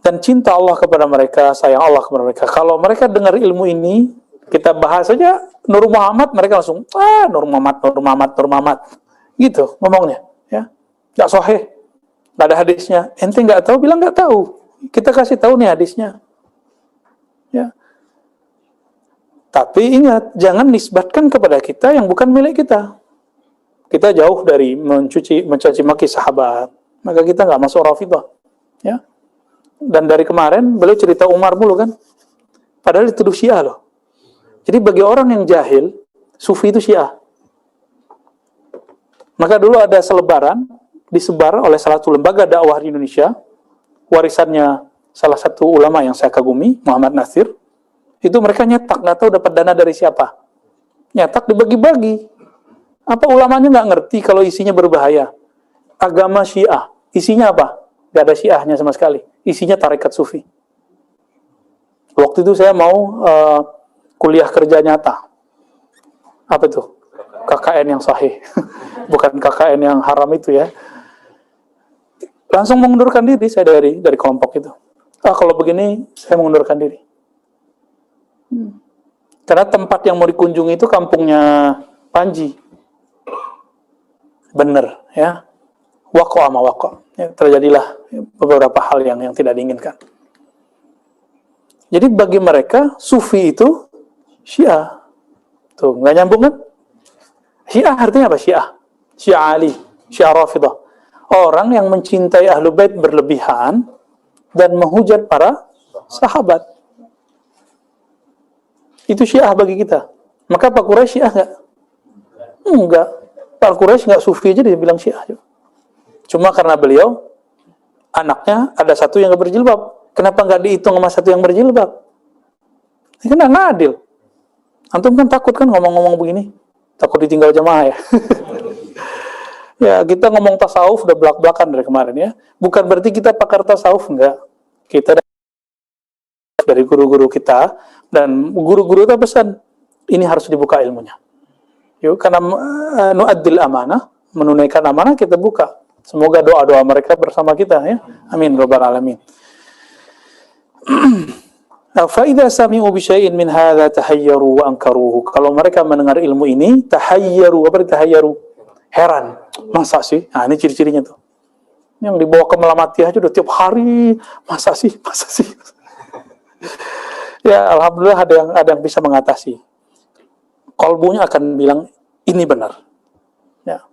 Speaker 1: Dan cinta Allah kepada mereka, sayang Allah kepada mereka. Kalau mereka dengar ilmu ini, kita bahas saja Nur Muhammad, mereka langsung, Nur Muhammad. Gitu ngomongnya. Ya. Nggak sahih. Nggak ada hadisnya. Ente nggak tahu, bilang nggak tahu. Kita kasih tahu nih hadisnya. Ya. Tapi ingat, jangan nisbatkan kepada kita yang bukan milik kita. Kita jauh dari mencaci maki sahabat. Maka kita nggak masuk Rafidhah. Ya. Dan dari kemarin, beliau cerita Umar mulu kan. Padahal dituduh Syiah loh. Jadi bagi orang yang jahil, Sufi itu Syiah. Maka dulu ada selebaran, disebar oleh salah satu lembaga dakwah di Indonesia, warisannya salah satu ulama yang saya kagumi, Muhammad Nasir. Itu mereka nyetak, nggak tahu dapat dana dari siapa. Nyetak dibagi-bagi. Apa ulamanya nggak ngerti kalau isinya berbahaya? Agama Syiah, isinya apa? Nggak ada Syiahnya sama sekali. Isinya tarekat Sufi. Waktu itu saya mau kuliah kerja nyata. Apa itu? KKN yang sahih. Bukan KKN yang haram itu ya. Langsung mengundurkan diri saya dari kelompok itu. Kalau begini, saya mengundurkan diri. Karena tempat yang mau dikunjungi itu kampungnya Panji. Bener ya. Waqa sama waqa. Ya, terjadilah beberapa hal yang tidak diinginkan. Jadi bagi mereka Sufi itu Syiah. Tuh, nggak nyambung kan? Syiah artinya apa? Syiah Ali, Syiah Rafidhah. Orang yang mencintai Ahlul Bait berlebihan dan menghujat para sahabat. Itu Syiah bagi kita. Maka Pak Quraisy Syiah nggak? Enggak. Pak Quraisy nggak Sufi aja dia bilang Syiah. Cuma karena beliau anaknya ada satu yang nggak berjilbab. Kenapa nggak dihitung sama satu yang berjilbab? Ini kan nggak adil. Antum kan takut kan ngomong-ngomong begini? Takut ditinggal jamaah ya? Ya, kita ngomong tasawuf udah belak-belakan dari kemarin ya. Bukan berarti kita pakar tasawuf, enggak. Kita dari guru-guru kita, dan guru-guru itu pesan, ini harus dibuka ilmunya. Yuk, karena nu'addil amanah, menunaikan amanah, kita buka. Semoga doa-doa mereka bersama kita ya. Amin rabbal alamin. Fa idza sami'u bi syai'in min hadza tahayyaru wa ankaruhu. Kalau mereka mendengar ilmu ini, tahayyaru, apa tahayyaru? Heran. Masa sih? Nah, ini ciri-cirinya tuh. Yang dibawa ke Melamatiyah aja udah tiap hari, masa sih? Ya, alhamdulillah ada yang bisa mengatasi. Qalbunya akan bilang ini benar. Ya.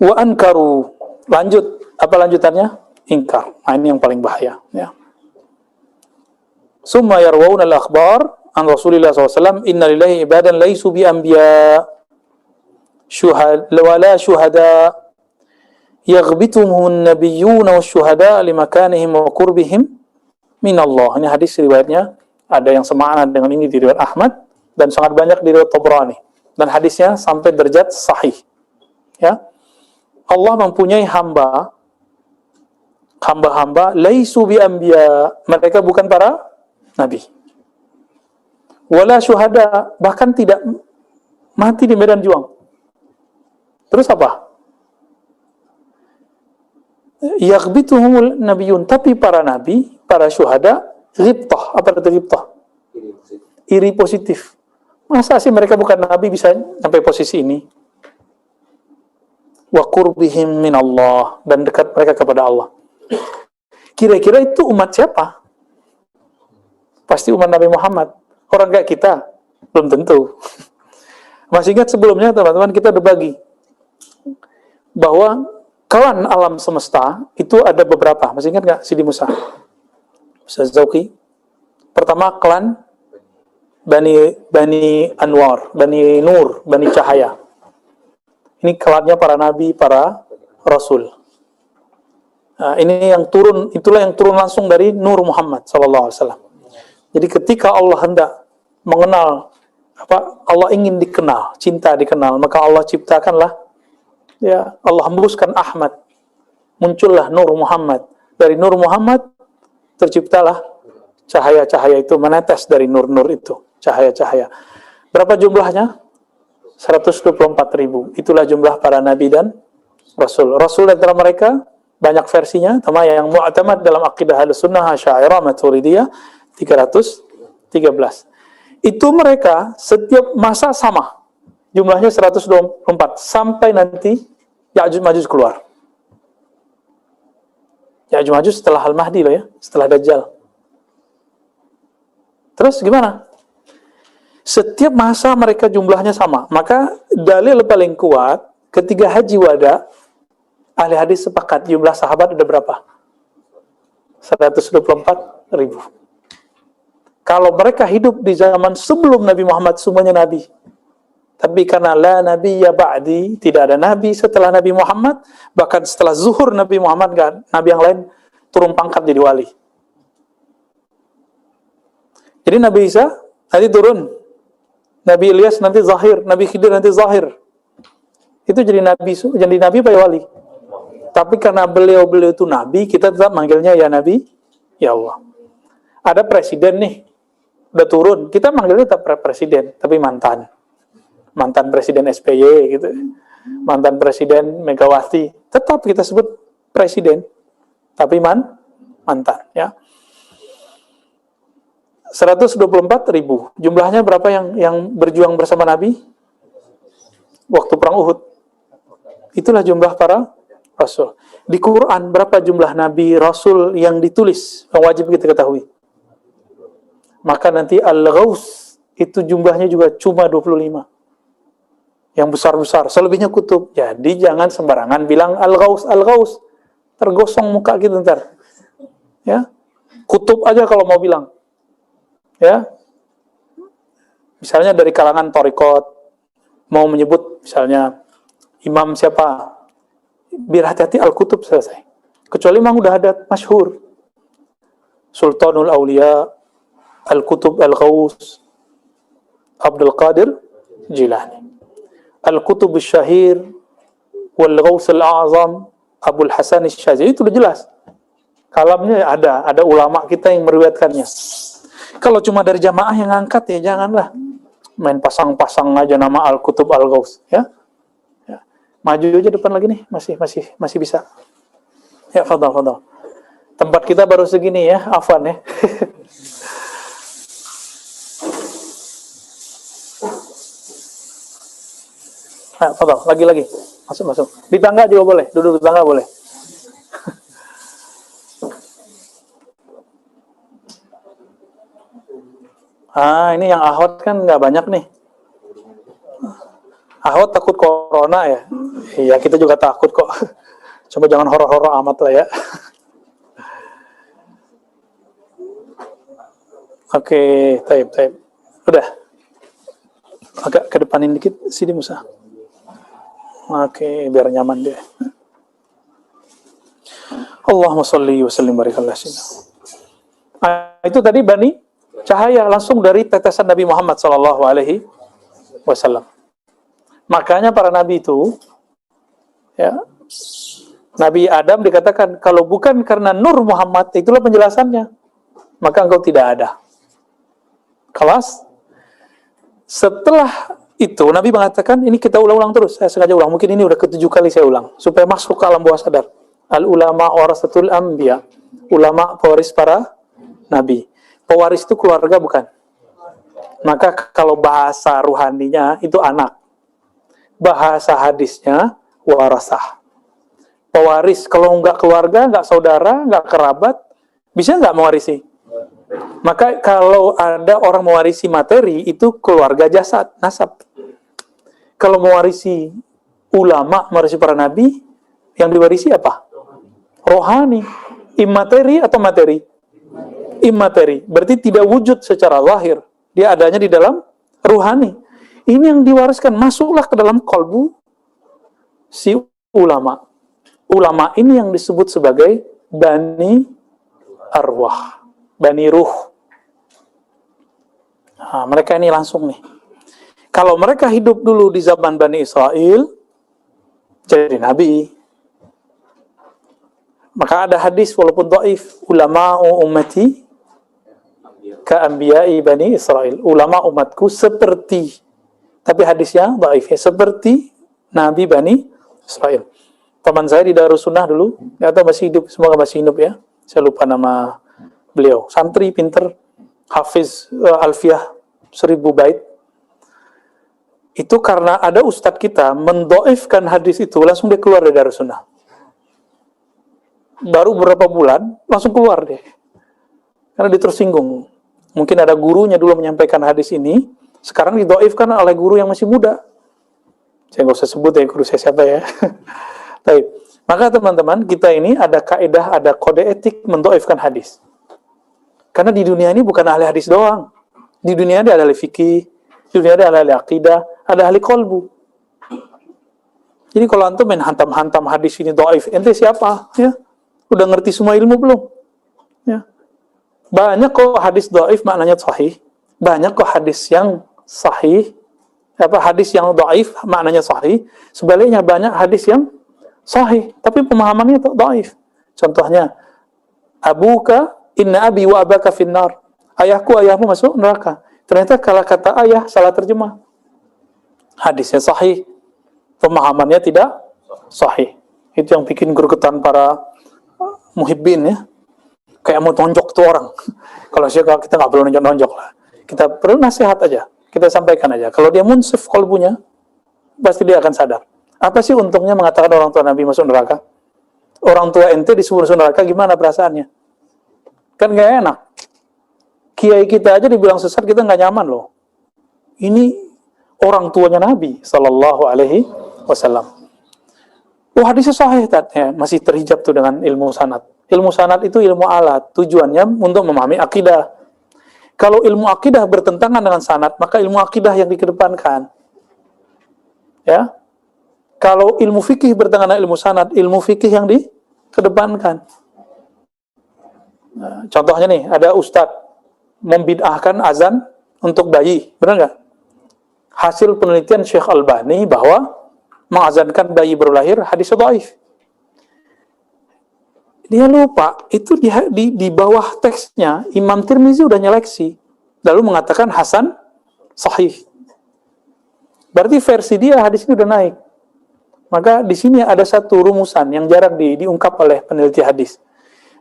Speaker 1: Wa ankaru. Lanjut, apa lanjutannya? Ingkar. Nah, ini yang paling bahaya, ya. Summa yarwauna al-akhbar an Rasulillah SAW, inna lillahi ibadan laisu bi anbiya wala syuhada yaghbituhum nabiyyuna wasyuhada limakanihim wa qurbihim min Allah. Ini hadis riwayatnya ada yang semakna dengan ini di riwayat Ahmad dan sangat banyak di riwayat Tabrani. Dan hadisnya sampai derajat sahih. Ya. Allah mempunyai hamba-hamba laisu bi anbiya, mereka bukan para nabi. Wala syuhada, bahkan tidak mati di medan juang. Terus apa? Yaghbituhumul nabiyun, tapi para nabi, para syuhada, ghibtah. Apa itu ghibtah? Iri positif. Masa sih mereka bukan nabi bisa sampai posisi ini? Wa qurbihim min Allah, dan dekat mereka kepada Allah. Kira-kira itu umat siapa? Pasti umat Nabi Muhammad. Orang kayak kita belum tentu. Masih ingat sebelumnya teman-teman kita berbagi bahwa klan alam semesta itu ada beberapa. Masih ingat nggak Sidi Musa? Ustaz Zauki. Pertama klan Bani Anwar, Bani Nur, Bani Cahaya. Ini klannya para nabi, para rasul. Nah, ini yang turun, itulah yang turun langsung dari Nur Muhammad sallallahu alaihi wasallam. Jadi ketika Allah hendak mengenal Allah ingin dikenal, cinta dikenal, maka Allah ciptakanlah, ya, Allah hembuskan Ahmad. Muncullah Nur Muhammad. Dari Nur Muhammad terciptalah cahaya-cahaya itu menetes dari nur-nur itu, cahaya-cahaya. Berapa jumlahnya? 124.000. Itulah jumlah para nabi dan rasul. Rasul antara mereka banyak versinya, sama yang mu'tamad dalam akidah Ahlussunnah Asy'ariyah Maturidiyah 313. Itu mereka setiap masa sama. Jumlahnya 124 sampai nanti Ya'juj Ma'juj keluar. Ya'juj Ma'juj setelah Al-Mahdi loh ya, setelah Dajjal. Terus gimana? Setiap masa mereka jumlahnya sama. Maka dalil paling kuat ketika haji wada, ahli hadis sepakat jumlah sahabat ada berapa? 124.000. Kalau mereka hidup di zaman sebelum Nabi Muhammad, semuanya nabi. Tapi karena la nabiyya ba'di, tidak ada nabi setelah Nabi Muhammad, bahkan setelah zuhur Nabi Muhammad, nabi yang lain turun pangkat jadi wali. Jadi Nabi Isa nanti turun, Nabi Ilyas nanti zahir, Nabi Khidir nanti zahir. Itu jadi nabi apa ya wali? Tapi karena beliau itu nabi, kita tetap manggilnya ya nabi, ya Allah. Ada presiden nih, udah turun, kita manggilnya tetap presiden, tapi mantan presiden SBY gitu, mantan presiden Megawati, tetap kita sebut presiden, tapi mantan, ya. 124.000. Jumlahnya berapa yang berjuang bersama Nabi waktu perang Uhud? Itulah jumlah para rasul. Di Quran berapa jumlah nabi rasul yang ditulis yang wajib kita ketahui? Maka nanti Al-Ghaus itu jumlahnya juga cuma 25. Yang besar-besar, selebihnya kutub. Jadi jangan sembarangan bilang Al-Ghaus. Tergosong muka kita ntar. Ya. Kutub aja kalau mau bilang. Ya, misalnya dari kalangan Thariqat mau menyebut misalnya imam siapa, biar hati-hati Al-Kutub selesai. Kecuali memang udah ada masyhur Sultanul Aulia, Al-Kutub Al-Ghaus, Abdul Qadir Jilani, Al-Kutub Syahir, Wal-Ghaus Al-A'zam, Abul Hasan Syazili, itu udah jelas. Kalamnya ada ulama kita yang meriwayatkannya. Kalau cuma dari jamaah yang ngangkat ya janganlah main pasang-pasang aja nama Al-Kutub Al-Ghaus, ya. Ya. Maju aja depan lagi nih, masih bisa. Ya, fadhal. Tempat kita baru segini ya, afwan ya. Fadhal, lagi. Masuk. Di tangga juga boleh, duduk di tangga boleh. Ini yang ahwat kan nggak banyak nih. Ahwat takut corona ya? Iya, kita juga takut kok. Coba jangan horor-horor amat lah ya. Oke, taib. Udah. Agak kedepanin dikit, Sidi Musa. Oke, biar nyaman dia. Allahumma sholli wa sallim barik ala sayyidina. Itu tadi bani cahaya langsung dari tetesan Nabi Muhammad sallallahu alaihi wasallam. Makanya para nabi itu, ya, Nabi Adam dikatakan kalau bukan karena nur Muhammad, itulah penjelasannya, maka engkau tidak ada. Kelas. Setelah itu Nabi mengatakan, ini kita ulang-ulang terus, saya sengaja ulang, mungkin ini udah ke-7 kali saya ulang, supaya masuk ke alam bawah sadar. Al-ulama warasatul anbiya, ulama pewaris para nabi. Pewaris itu keluarga bukan? Maka kalau bahasa ruhaninya itu anak, bahasa hadisnya warasah. Pewaris, kalau nggak keluarga, nggak saudara, nggak kerabat, bisa nggak mewarisi? Maka kalau ada orang mewarisi materi, itu keluarga jasad, nasab. Kalau mewarisi ulama, mewarisi para nabi, yang diwarisi apa? Rohani. Immateri atau materi? Immateri. Berarti tidak wujud secara lahir. Dia adanya di dalam ruhani. Ini yang diwariskan. Masuklah ke dalam kolbu si ulama. Ulama ini yang disebut sebagai bani arwah. Bani ruh. Nah, mereka ini langsung nih. Kalau mereka hidup dulu di zaman Bani Israel, jadi nabi. Maka ada hadis walaupun dhaif, ulama ummati ka anbiya'i Bani Israel. Ulama umatku seperti, tapi hadisnya dhaif ya, seperti nabi Bani Israel. Teman saya di Darussunnah dulu, nggak tahu masih hidup, semoga masih hidup ya. Saya lupa nama beliau, santri pinter, hafiz alfiyah 1000 bait. Itu karena ada ustadz kita mendoifkan hadis itu, langsung dia keluar dari Darussunnah. Baru beberapa bulan langsung keluar deh, karena dia tersinggung. Mungkin ada gurunya dulu menyampaikan hadis ini, sekarang didoifkan oleh guru yang masih muda. Saya nggak usah sebut ya guru saya siapa ya. Baik. Maka teman-teman, kita ini ada kaidah, ada kode etik mendoifkan hadis. Karena di dunia ini bukan ahli hadis doang. Di dunia ini ada ahli fikih, di dunia ini ada ahli akidah, ada ahli kolbu. Jadi kalau antum main hantam-hantam hadis ini doif, ente siapa? Ya, udah ngerti semua ilmu belum? Ya. Banyak kok hadis doif maknanya sahih. Banyak kok hadis yang sahih, hadis yang doif maknanya sahih. Sebaliknya banyak hadis yang sahih, tapi pemahamannya doif. Contohnya, abuka inna abi wa abaka finnar. Ayahku, ayahmu masuk neraka. Ternyata kalau kata ayah salah terjemah. Hadisnya sahih, pemahamannya tidak sahih. Itu yang bikin gregetan para muhibbin ya. Kayak mau tonjok tuh orang. Kalau kita nggak perlu nonjok-nonjok lah. Kita perlu nasihat aja. Kita sampaikan aja. Kalau dia munsif kolbunya, pasti dia akan sadar. Apa sih untungnya mengatakan orang tua Nabi masuk neraka? Orang tua ente disuruh masuk neraka, gimana perasaannya? Kan gak enak. Kiai kita aja dibilang sesat, kita gak nyaman loh. Ini orang tuanya Nabi Sallallahu Alaihi Wasallam. Oh, hadisnya sahih, masih terhijab tuh dengan ilmu sanad. Ilmu sanad itu ilmu alat, tujuannya untuk memahami akidah. Kalau ilmu akidah bertentangan dengan sanad, maka ilmu akidah yang dikedepankan. Ya. Kalau ilmu fikih bertentangan dengan ilmu sanad, ilmu fikih yang dikedepankan. Nah, contohnya nih, ada ustadz membid'ahkan azan untuk bayi, benar nggak? Hasil penelitian Syekh Albani bahwa mengazankan bayi baru lahir hadis dhaif. Dia lupa, itu di bawah teksnya Imam Tirmizi udah nyeleksi, lalu mengatakan hasan sahih. Berarti versi dia hadis ini udah naik. Maka di sini ada satu rumusan yang jarang diungkap oleh peneliti hadis.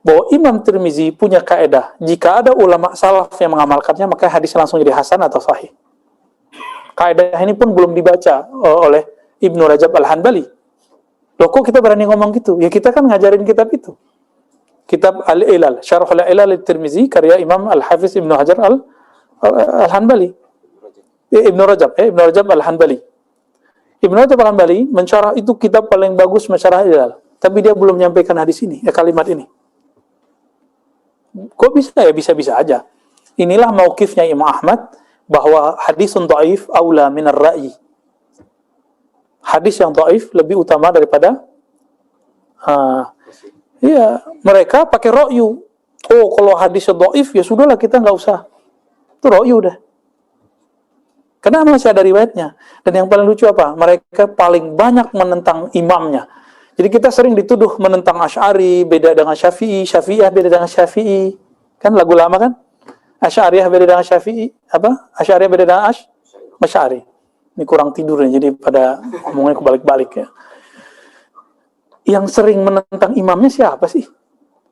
Speaker 1: Bahwa Imam Tirmizi punya kaidah, jika ada ulama salaf yang mengamalkannya, maka hadisnya langsung jadi hasan atau sahih. Kaidah ini pun belum dibaca oleh Ibnu Rajab Al-Hanbali. Loh kok kita berani ngomong gitu? Ya kita kan ngajarin kitab itu. Kitab Al-Ilal, Syarh Al-Ilal Al-Tirmizi, karya Imam Al-Hafiz Ibnu Hajar Al-Hanbali. Ibnu Rajab Al-Hanbali. Ibnu Rajab Al-Hanbali mensyarah itu kitab paling bagus mensyarah Ilal. Tapi dia belum menyampaikan hadis ini, kalimat ini. Kok bisa ya? Bisa-bisa aja. Inilah mauqifnya Imam Ahmad bahwa hadisun dhaif aula minar ra'i. Hadis yang dhaif lebih utama daripada Iya, mereka pakai ro'yu. Oh, kalau hadisnya dhaif, ya sudahlah kita nggak usah. Itu ro'yu dah. Karena masih ada riwayatnya. Dan yang paling lucu apa? Mereka paling banyak menentang imamnya. Jadi kita sering dituduh menentang Asy'ari, beda dengan Syafi'i, Syafi'iyah beda dengan Syafi'i. Kan lagu lama kan? Asy'ariyah beda dengan Syafi'i. Apa? Asy'ariyah beda dengan Asy'ari. Ini kurang tidur ya, jadi pada ngomongnya kebalik-balik ya. Yang sering menentang imamnya siapa sih?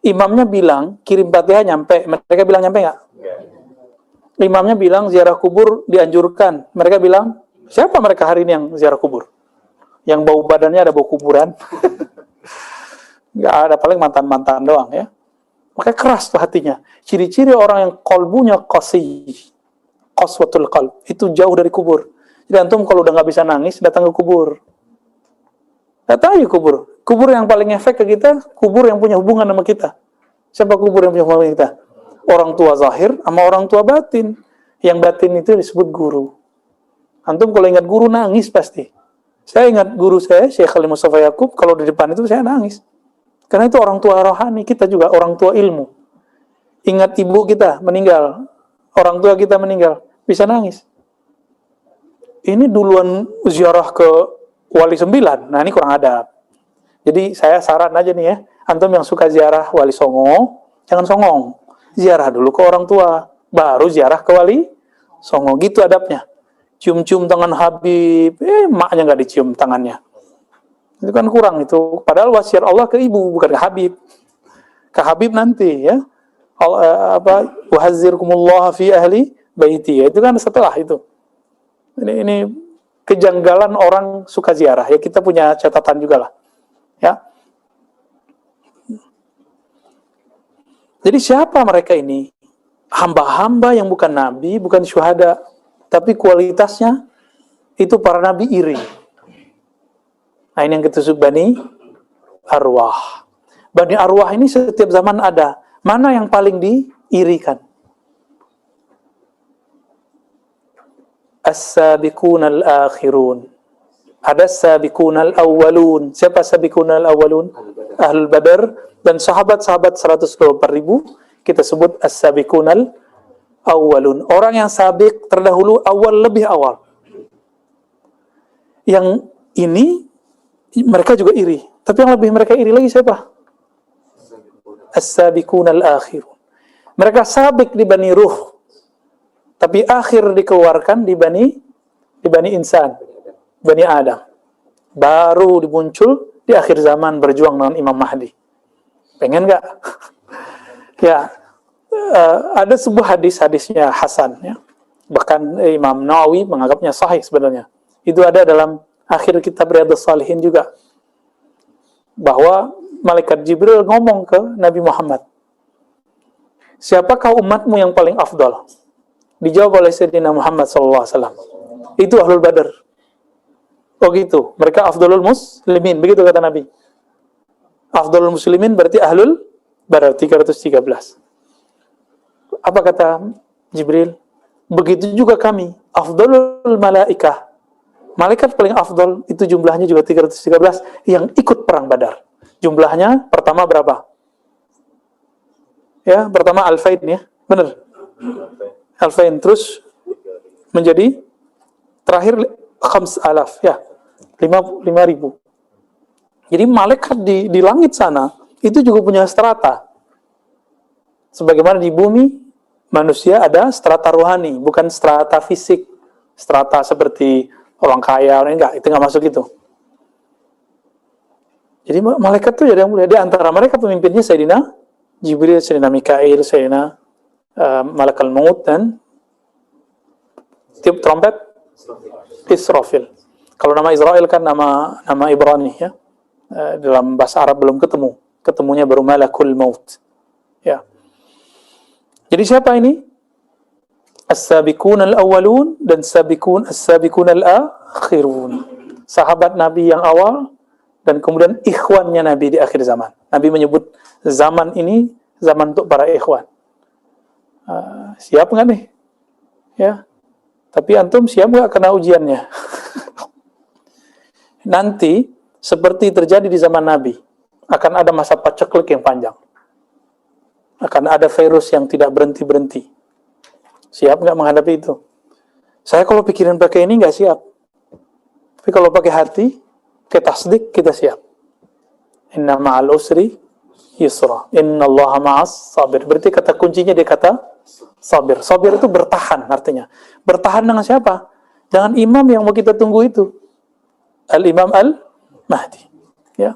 Speaker 1: Imamnya bilang, kirim Fatihah nyampe. Mereka bilang nyampe nggak? Imamnya bilang ziarah kubur dianjurkan. Mereka bilang, siapa mereka hari ini yang ziarah kubur? Yang bau badannya ada bau kuburan. Nggak ada, paling mantan-mantan doang ya. Makanya keras tuh hatinya. Ciri-ciri orang yang kolbunya qaswatul qalb, itu jauh dari kubur. Jadi antum kalau udah nggak bisa nangis, datang ke kubur. Datang aja kubur. Kubur yang paling efek ke kita, kubur yang punya hubungan sama kita. Siapa kubur yang punya hubungan sama kita? Orang tua zahir sama orang tua batin. Yang batin itu disebut guru. Antum kalau ingat guru nangis pasti. Saya ingat guru saya, Syekh Khalil Mustafa Yaqub, kalau di depan itu saya nangis. Karena itu orang tua rohani, kita juga orang tua ilmu. Ingat ibu kita meninggal, orang tua kita meninggal, bisa nangis. Ini duluan ziarah ke Wali 9, nah ini kurang adab. Jadi saya saran aja nih ya, antum yang suka ziarah Wali Songo, jangan songong. Ziarah dulu ke orang tua, baru ziarah ke Wali Songo, gitu adabnya. Cium-cium tangan Habib, maknya nggak dicium tangannya. Itu kan kurang itu. Padahal wasiat Allah ke ibu, bukan ke Habib. Ke Habib nanti ya. Wahadzirkumullah fi ahli baiti. Itu kan setelah itu. Ini kejanggalan orang suka ziarah. Ya kita punya catatan juga lah. Ya. Jadi siapa mereka ini? Hamba-hamba yang bukan nabi, bukan syuhada, tapi kualitasnya itu para nabi iri. Nah ini yang kita sebut Bani Arwah. Bani Arwah ini setiap zaman ada. Mana yang paling diirikan? As-sabiqun al-akhirun. Ada as-sabiqun al-awwalun. Siapa as-sabiqun al-awwalun? Ahlul Badar dan sahabat-sahabat 124.000 kita sebut as-sabiqun al-awwalun. Orang yang sabiq terdahulu, awal lebih awal. Yang ini mereka juga iri. Tapi yang lebih mereka iri lagi siapa? As-sabiqun al-akhirun. Mereka sabik di Bani Ruh. Tapi akhir dikeluarkan di Bani Insan. Bani Adam. Baru dimuncul di akhir zaman berjuang dengan Imam Mahdi. Pengen gak? Ya. Ada sebuah hadisnya Hasan. Ya. Bahkan Imam Nawawi menganggapnya sahih sebenarnya. Itu ada dalam akhir kitab Riyadhus Shalihin juga. Bahwa Malaikat Jibril ngomong ke Nabi Muhammad. Siapakah umatmu yang paling afdal? Dijawab oleh Sayyidina Muhammad SAW. Itu Ahlul Badar. Oh gitu. Mereka afdalul muslimin. Begitu kata Nabi. Afdalul muslimin berarti Ahlul Badar 313. Apa kata Jibril? Begitu juga kami. Afdalul malaikah. Malaikat paling afdal itu jumlahnya juga 313 yang ikut perang Badar. Jumlahnya pertama berapa? Ya, pertama Alfain ya. Benar. Alfain terus menjadi terakhir 5,000 ya. 5.000. Jadi malaikat di langit sana itu juga punya strata. Sebagaimana di bumi manusia ada strata rohani, bukan strata fisik. Strata seperti orang kaya, orang enggak, itu enggak masuk itu. Jadi malaikat itu ada yang mulia. Di antara mereka pemimpinnya Sayyidina Jibril, Sayyidina Mikail, Sayyidina Malakal Maut dan tiup trompet Israfil. Kalau nama Israel kan nama Ibrani ya. Dalam bahasa Arab belum ketemu. Ketemunya baru Malakul Maut. Ya. Jadi siapa ini? As-sabiqun al-awwalun dan as-sabiqun al-akhirun. Sahabat Nabi yang awal dan kemudian ikhwannya Nabi di akhir zaman. Nabi menyebut zaman ini zaman untuk para ikhwan. Siap nggak nih? Ya. Tapi antum siap nggak kena ujiannya? Nanti seperti terjadi di zaman Nabi. akan ada masa paceklik yang panjang. Akan ada virus yang tidak berhenti-berhenti. Siap nggak menghadapi itu? Saya kalau pikirin pakai ini nggak siap. Tapi kalau pakai hati, pakai tasdik, kita siap. Inna ma'al usri yusra. Inna allaha ma'as sabir. Berarti kata kuncinya dia kata sabir. Sabir itu bertahan artinya. Bertahan dengan siapa? Dengan imam yang mau kita tunggu itu. Al-Imam Al-Mahdi. Ya.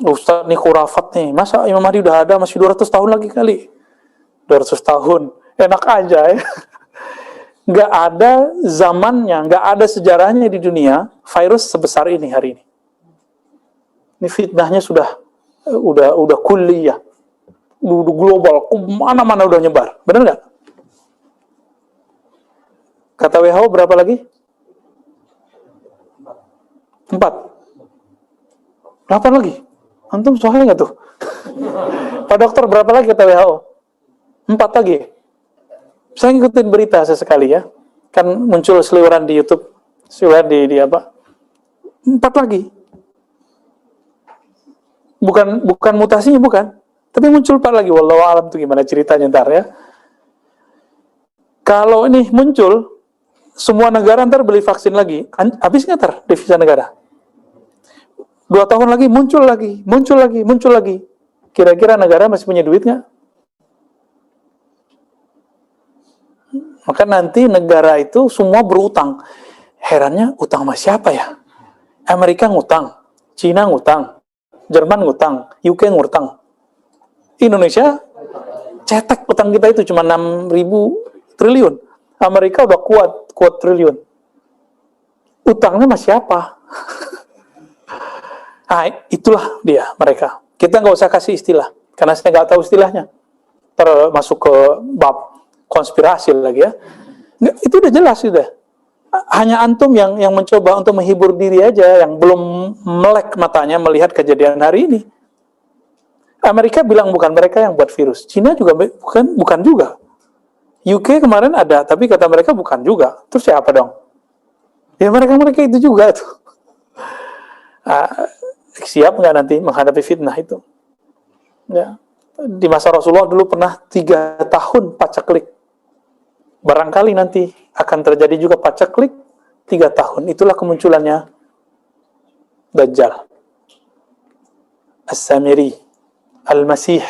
Speaker 1: Ustaz nih khurafat nih. Masa Imam Mahdi udah ada masih 200 tahun lagi kali? 200 tahun. Enak aja ya. Nggak ada zamannya, nggak ada sejarahnya di dunia virus sebesar ini hari ini. Ini fitnahnya udah kulliyah, udah global, mana-mana udah nyebar, benar nggak? Kata WHO berapa lagi? 4. 8 lagi. Antum soalnya nggak tuh? Pak dokter berapa lagi kata WHO? 4 lagi. Saya ngikutin berita sesekali ya. Kan muncul seliweran di YouTube, seliweran di apa? 4 lagi. Bukan mutasinya, bukan. Tapi muncul 4 lagi. Wallahu a'lam tuh gimana ceritanya ntar ya. Kalau ini muncul, semua negara ntar beli vaksin lagi. Habis nggak ntar devisa negara? 2 tahun lagi muncul lagi. Kira-kira negara masih punya duit nggak? Maka nanti negara itu semua berutang. Herannya utang sama siapa ya? Amerika ngutang, Cina ngutang, Jerman ngutang, UK ngutang. Indonesia cetek utang kita itu cuma 6.000 triliun. Amerika udah kuat triliun. Utangnya sama siapa? Nah, itulah dia mereka. Kita nggak usah kasih istilah, karena saya nggak tahu istilahnya. Termasuk ke bab konspirasi lagi ya. Nggak, itu udah jelas sudah. Hanya antum yang mencoba untuk menghibur diri aja, yang belum melek matanya melihat kejadian hari ini. Amerika bilang bukan mereka yang buat virus. Cina juga bukan juga. UK kemarin ada, tapi kata mereka bukan juga. Terus siapa dong? Ya mereka itu juga tuh. Siap nggak nanti menghadapi fitnah itu? Ya. Di masa Rasulullah dulu pernah 3 tahun paceklik. Barangkali nanti akan terjadi juga paceklik 3 tahun. Itulah kemunculannya Dajjal, As-Samiri, Al-Masih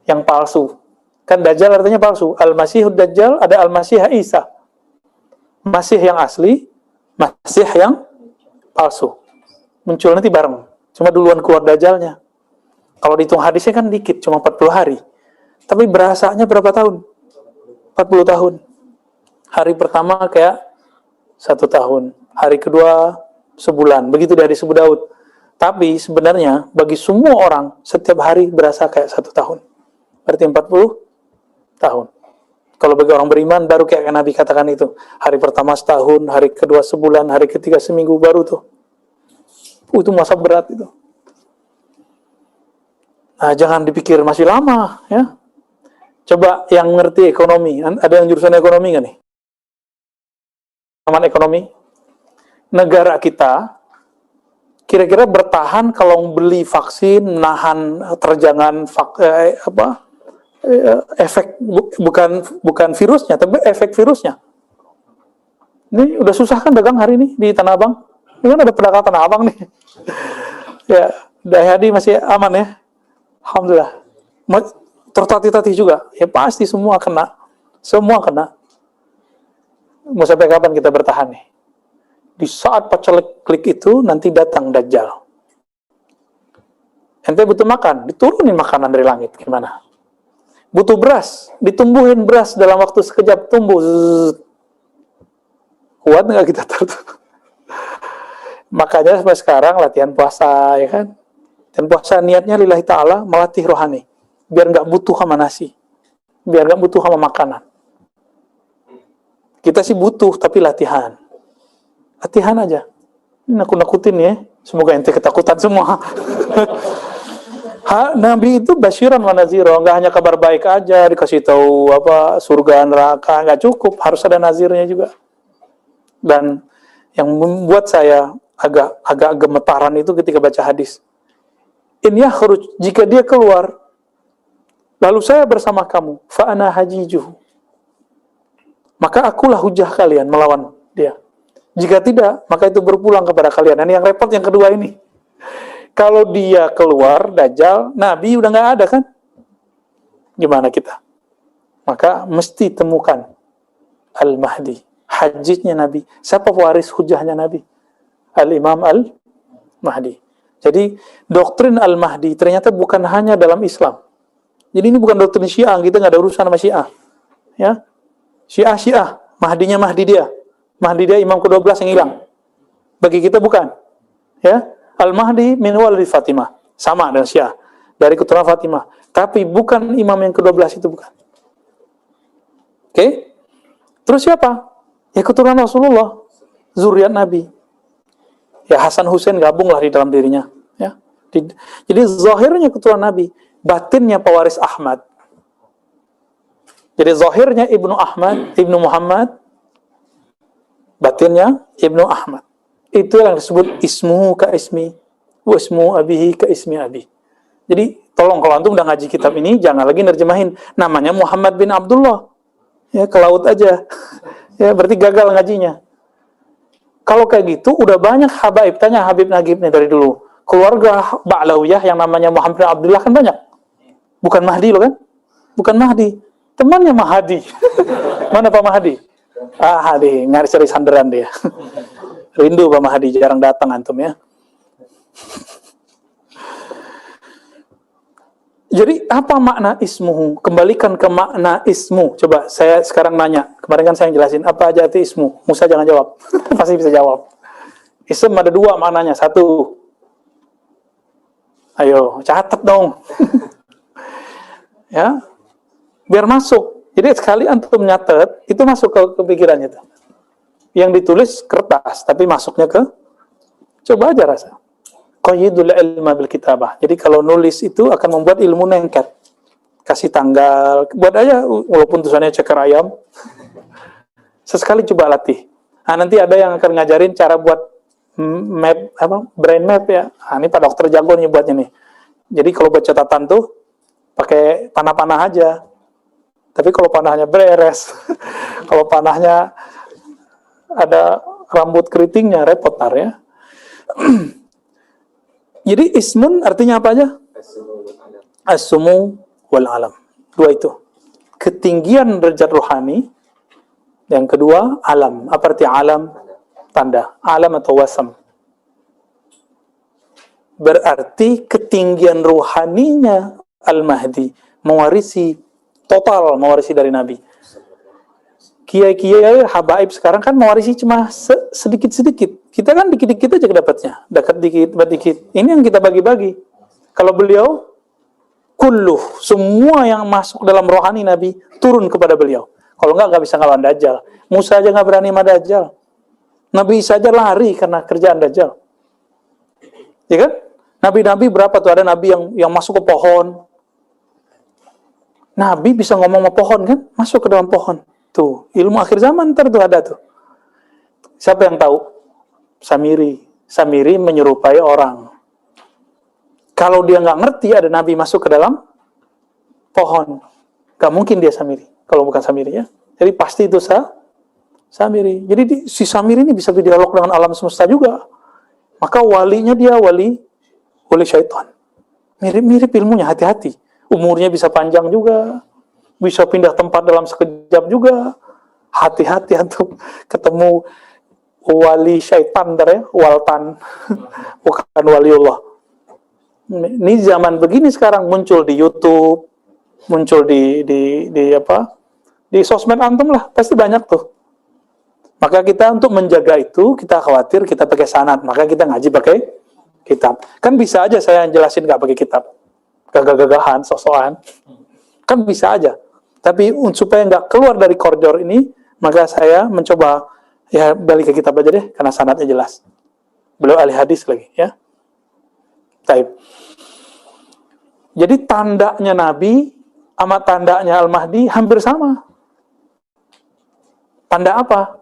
Speaker 1: yang palsu. Kan Dajjal artinya palsu. Al-Masihud Dajjal, ada Al-Masih Isa. Masih yang asli, Masih yang palsu. Muncul nanti bareng. Cuma duluan keluar Dajjalnya. Kalau dihitung hadisnya kan dikit, cuma 40 hari. Tapi berasanya berapa tahun? 40 tahun. Hari pertama kayak 1 tahun. Hari kedua sebulan. Begitu dari Abu Daud. Tapi sebenarnya bagi semua orang setiap hari berasa kayak 1 tahun. Berarti 40 tahun. Kalau bagi orang beriman baru kayak Nabi katakan itu. Hari pertama setahun, hari kedua sebulan, hari ketiga seminggu baru tuh. Itu masa berat itu. Nah, jangan dipikir masih lama ya. Coba yang ngerti ekonomi. Ada yang jurusan ekonomi nggak nih? Aman ekonomi. Negara kita kira-kira bertahan kalau beli vaksin, menahan terjangan efek bukan virusnya, tapi efek virusnya. Ini udah susah kan dagang hari ini di Tanah Abang. Ini kan ada pedagang Tanah Abang nih. Ya, Dayadi masih aman ya. Alhamdulillah. Tertatih-tatih juga. Ya pasti semua kena. Semua kena. Mau sampai kapan kita bertahan nih? Di saat paceklik itu nanti datang Dajjal. Ente butuh makan, diturunin makanan dari langit. Gimana? Butuh beras, ditumbuhin beras dalam waktu sekejap tumbuh. Kuat nggak kita tuh? Makanya sampai sekarang latihan puasa, ya kan? Dan puasa niatnya lillahi ta'ala melatih rohani. Biar nggak butuh sama nasi. Biar nggak butuh sama makanan. Kita sih butuh, tapi latihan. Latihan aja. Ini nakut-nakutin ya. Semoga ente ketakutan semua. Nabi itu basyiran wa nazira. Nggak hanya kabar baik aja, dikasih tahu surga, neraka. Nggak cukup, harus ada nazirnya juga. Dan yang membuat saya agak gemetaran itu ketika baca hadis. In yakhruj, jika dia keluar, lalu saya bersama kamu, fa ana hajijuhu, maka akulah hujah kalian melawan dia. Jika tidak, maka itu berpulang kepada kalian. Ini yang repot yang kedua ini. Kalau dia keluar, Dajjal, Nabi udah nggak ada kan? Gimana kita? Maka mesti temukan Al-Mahdi, hajijnya Nabi. Siapa waris hujahnya Nabi? Al-Imam Al-Mahdi. Jadi doktrin Al-Mahdi ternyata bukan hanya dalam Islam. Jadi ini bukan doktrin Syiah, kita nggak ada urusan sama Syiah. Ya, Syiah, Mahdinya Mahdi dia. Mahdi dia imam ke-12 yang hilang. Bagi kita bukan. Ya, Al-Mahdi min waladi Fatimah. Sama dengan Syiah, dari keturunan Fatimah. Tapi bukan imam yang ke-12 itu, bukan. Oke? Terus siapa? Ya keturunan Rasulullah, zuriat Nabi. Ya Hasan Husain gabunglah di dalam dirinya. Ya. Jadi zahirnya keturunan Nabi, batinnya pewaris Ahmad. Jadi zahirnya Ibnu Ahmad, Ibnu Muhammad, batinnya Ibnu Ahmad. Itu yang disebut ismuhu ka ismi, wa ismu abihi ka ismi abi. Jadi tolong kalau antum udah ngaji kitab ini, jangan lagi nerjemahin namanya Muhammad bin Abdullah. Ya ke laut aja. Ya berarti gagal ngajinya. Kalau kayak gitu udah banyak habaib, tanya Habib Nagib nih dari dulu. Keluarga Ba'lawiyah yang namanya Muhammad bin Abdullah kan banyak. Bukan Mahdi loh kan? Bukan Mahdi. Temannya Mahdi. Mana Pak Mahdi? Hadi, ngaris cari sandaran dia. Rindu Pak Mahdi, jarang datang antum ya. Jadi apa makna ismuhu? Kembalikan ke makna ismu. Coba saya sekarang nanya. Kemarin kan saya jelasin apa aja itu ismu. Musa jangan jawab. Pasti bisa jawab. Ism ada dua maknanya. Satu. Ayo, catat dong. Ya. Biar masuk. Jadi sekali antum nyatet, itu masuk ke pikirannya tuh. Yang ditulis kertas, tapi masuknya ke, coba aja rasa. Qayyidul ilma bil kitabah. Jadi kalau nulis itu akan membuat ilmu nengket. Kasih tanggal, buat aja walaupun tulisannya ceker ayam. Sesekali coba latih. Nah, nanti ada yang akan ngajarin cara buat map, brain map ya. Nah, ini Pak Dokter jago nih buatnya nih. Jadi kalau buat catatan tuh pakai panah-panah aja. Tapi kalau panahnya beres, kalau panahnya ada rambut keritingnya, repot tar ya. Jadi ismun artinya apa aja? As-sumu wal alam. Dua itu. Ketinggian derajat rohani. Yang kedua, alam. Apa arti alam? Tanda. Alam atau wasam. Berarti ketinggian rohaninya Al-Mahdi mewarisi total, mewarisi dari Nabi. Kiai-kiai habaib sekarang kan mewarisi cuma sedikit-sedikit. Kita kan dikit-dikit aja dapatnya. Dekat dikit, dikit. Ini yang kita bagi-bagi. Kalau beliau, kulluh, semua yang masuk dalam rohani Nabi, turun kepada beliau. Kalau nggak bisa ngelawan Dajjal. Musa aja nggak berani sama Dajjal. Nabi Isa aja lari karena kerjaan Dajjal. Ya kan? Nabi-nabi berapa tuh? Ada Nabi yang masuk ke pohon. Nabi bisa ngomong sama pohon kan? Masuk ke dalam pohon. Tuh, ilmu akhir zaman ntar tuh ada tuh. Siapa yang tahu? Samiri. Samiri menyerupai orang. Kalau dia nggak ngerti ada Nabi masuk ke dalam pohon. Gak mungkin dia Samiri. Kalau bukan Samiri ya. Jadi pasti itu Samiri. Jadi si Samiri ini bisa berdialog dengan alam semesta juga. Maka walinya dia wali syaitan. Mirip-mirip ilmunya, hati-hati. Umurnya bisa panjang juga, bisa pindah tempat dalam sekejap juga. Hati-hati untuk ketemu wali syaitan, ya, waltan, bukan waliullah. Ini zaman begini sekarang muncul di YouTube, muncul di sosmed antum lah, pasti banyak tuh. Maka kita untuk menjaga itu, kita khawatir kita pakai sanad, maka kita ngaji pakai kitab. Kan bisa aja saya jelasin nggak pakai kitab. Gagah-gagahan, sosokan, kan bisa aja. Tapi supaya nggak keluar dari koridor ini, maka saya mencoba ya balik ke kitab aja deh, karena sanadnya jelas. Beliau ahli hadis lagi, ya. Taib. Jadi tandanya Nabi sama tandanya Al-Mahdi hampir sama. Tanda apa?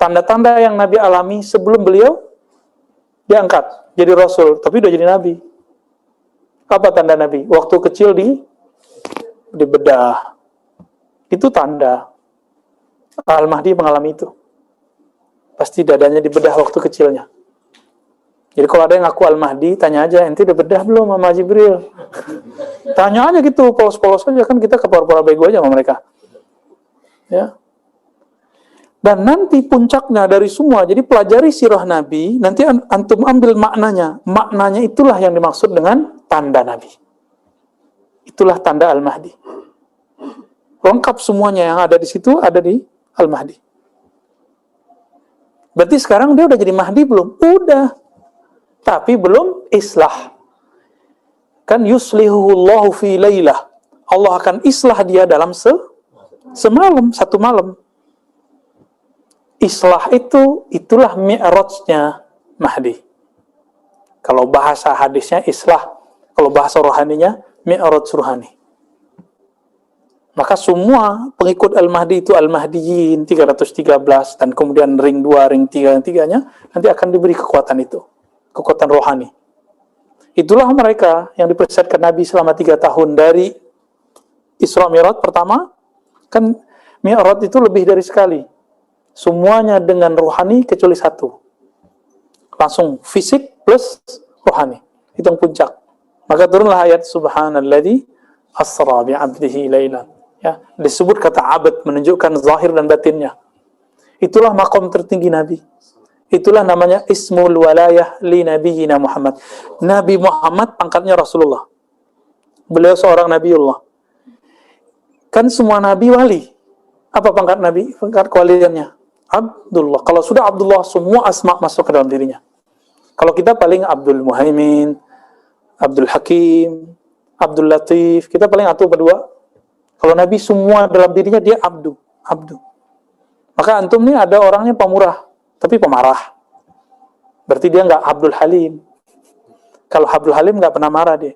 Speaker 1: Tanda-tanda yang Nabi alami sebelum beliau diangkat jadi Rasul, tapi udah jadi Nabi. Apa tanda Nabi? Waktu kecil dibedah. Itu tanda. Al-Mahdi mengalami itu. Pasti dadanya dibedah waktu kecilnya. Jadi kalau ada yang ngaku Al-Mahdi, tanya aja, ente udah bedah belum sama Jibril? Tanya aja gitu, polos-polos aja, kan kita kepala-pala bego aja sama mereka. Ya. Dan nanti puncaknya dari semua, jadi pelajari sirah Nabi, nanti antum ambil maknanya. Maknanya itulah yang dimaksud dengan tanda Nabi. Itulah tanda Al-Mahdi. Lengkap semuanya yang ada di situ, ada di Al-Mahdi. Berarti sekarang dia udah jadi Mahdi belum? Udah. Tapi belum islah. Kan yuslihuhullahu fi laylah. Allah akan islah dia dalam semalam, satu malam. Islah itulah mi'rajnya Mahdi. Kalau bahasa hadisnya islah, kalau bahasa rohaninya mi'raj rohani. Maka semua pengikut Al-Mahdi itu Al-Mahdiyin 313 dan kemudian ring 2, ring 3 yang tiganya nanti akan diberi kekuatan itu, kekuatan rohani. Itulah mereka yang dipersiapkan Nabi selama 3 tahun dari Isra Mi'raj pertama, kan Mi'raj itu lebih dari sekali. Semuanya dengan rohani kecuali satu. Langsung fisik plus rohani. Itu yang puncak. Maka turunlah ayat Subhanalladzi asra bi'abdihi lailan. Ya, disebut kata abad menunjukkan zahir dan batinnya. Itulah makom tertinggi Nabi. Itulah namanya ismul walayah li nabiyina Muhammad. Nabi Muhammad pangkatnya Rasulullah. Beliau seorang Nabiullah. Kan semua Nabi wali. Apa pangkat Nabi? Pangkat kewaliannya Abdullah. Kalau sudah Abdullah, semua asma masuk ke dalam dirinya. Kalau kita paling Abdul Muhaimin, Abdul Hakim, Abdul Latif, kita paling satu berdua. Kalau Nabi semua dalam dirinya dia Abdu. Maka antum nih ada orangnya pemurah, tapi pemarah. Berarti dia nggak Abdul Halim. Kalau Abdul Halim nggak pernah marah dia.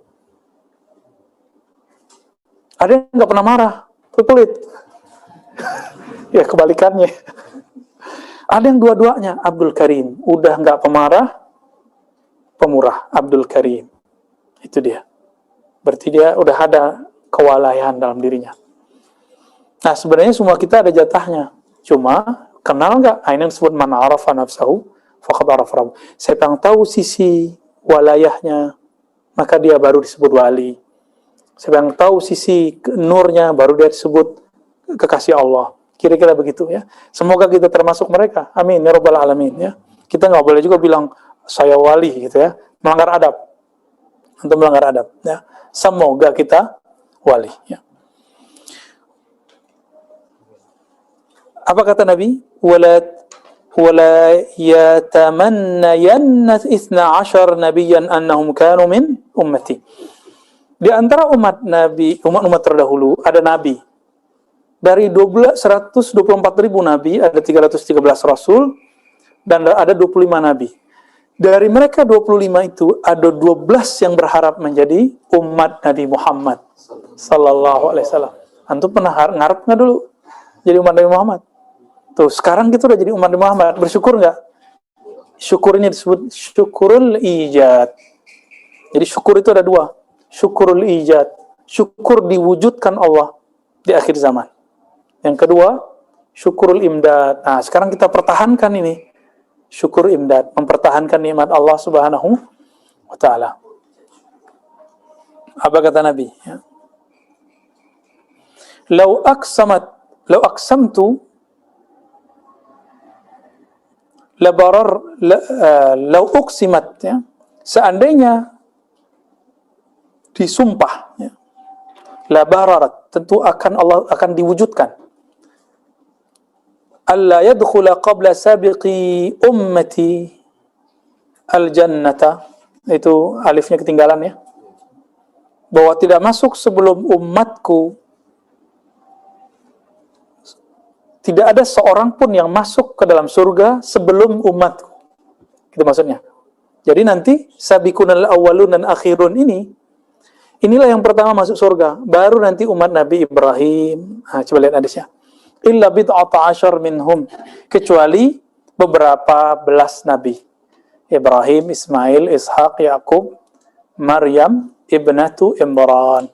Speaker 1: Ada yang nggak pernah marah, pelit. Ya kebalikannya. Ada yang dua-duanya, Abdul Karim. Udah nggak pemarah, pemurah, Abdul Karim. Itu dia. Berarti dia udah ada kewalayan dalam dirinya. Nah sebenarnya semua kita ada jatahnya. Cuma kenal nggak? Ini yang disebut man arafa nafsahu faqad arafa rabbuh. Siapa yang tahu sisi walayahnya, maka dia baru disebut wali. Siapa yang tahu sisi nurnya, baru dia disebut kekasih Allah. Kira-kira begitu ya. Semoga kita termasuk mereka. Amin ya rabbal alamin ya. Kita nggak boleh juga bilang saya wali gitu ya. Melanggar adab. Untuk melanggar adab ya. Semoga kita wali ya. Apa kata Nabi? Wala yatamannayanna 12 nabiyyan annahum kanu min ummati. Di antara umat Nabi, umat terdahulu ada nabi. Dari 124.000 nabi, ada 313 rasul, dan ada 25 nabi. Dari mereka 25 itu, ada 12 yang berharap menjadi umat Nabi Muhammad sallallahu alaihi wasallam. Antum pernah ngarep nggak dulu jadi umat Nabi Muhammad? Tuh, sekarang kita udah jadi umat Nabi Muhammad. Bersyukur nggak? Syukur ini disebut syukurul ijad. Jadi syukur itu ada dua. Syukurul ijad. Syukur diwujudkan Allah di akhir zaman. Yang kedua, syukurul imdad. Nah, sekarang kita pertahankan ini. Syukur imdad. Mempertahankan nikmat Allah subhanahu wa ta'ala. Apa kata Nabi? Ya. Lau aksamtu lau uksimat, ya. Seandainya disumpah, ya. La bararat, tentu Allah akan diwujudkan. Alla yadkhula qabla sabiqi ummati al-jannata. Itu alifnya ketinggalan ya. Bahwa tidak masuk sebelum umatku. Tidak ada seorang pun yang masuk ke dalam surga sebelum umatku. Itu maksudnya. Jadi nanti sabiqunal awwalun dan akhirun inilah yang pertama masuk surga. Baru nanti umat Nabi Ibrahim. Nah, coba lihat hadisnya. Illa bid'ata asyar minhum. Kecuali beberapa belas Nabi. Ibrahim, Ismail, Ishaq, Yakub, Maryam, ibnatu Imran.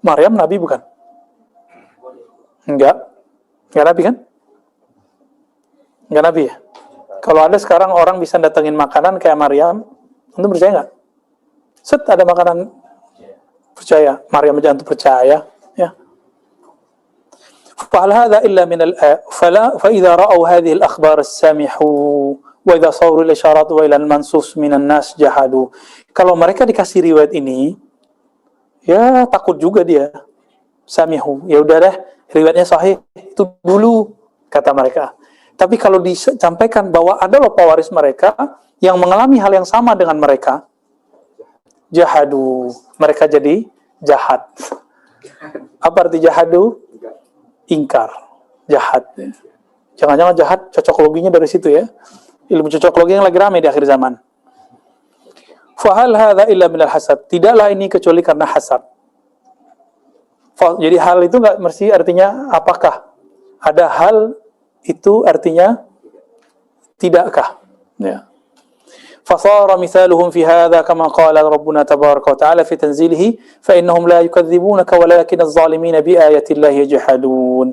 Speaker 1: Maryam nabi bukan? Enggak nabi kan? Enggak nabi ya? Kalau ada sekarang orang bisa datengin makanan kayak Maryam, antum percaya nggak? Set ada makanan, percaya. Maryam aja antum percaya, ya. فهل هذا إلا من فإذا رأوا هذه الأخبار السامحوا وإذا صوروا الإشارات وإلى المنصوص من الناس جحدوا. Kalau mereka dikasih riwayat ini, ya takut juga dia. Samihu, ya udah deh, riwayatnya sahih itu dulu kata mereka. Tapi kalau disampaikan bahwa ada loh pewaris mereka yang mengalami hal yang sama dengan mereka, jahadu, mereka jadi jahat. Apa arti jahadu? Ingkar, jahat. Jangan-jangan jahat cocok loginya dari situ ya. Ilmu cocok logi yang lagi ramai di akhir zaman. Fahal hadza illa minal hasad. Tidaklah ini kecuali karena hasad. Jadi hal itu enggak mesti artinya apakah. Ada hal itu artinya tidakkah. Ya. فصار مثالهم في هذا كما قال ربنا تبارك وتعالى في تنزيله فإنهم لا يكذبونك ولكن الظالمين بآيات الله يجحدون.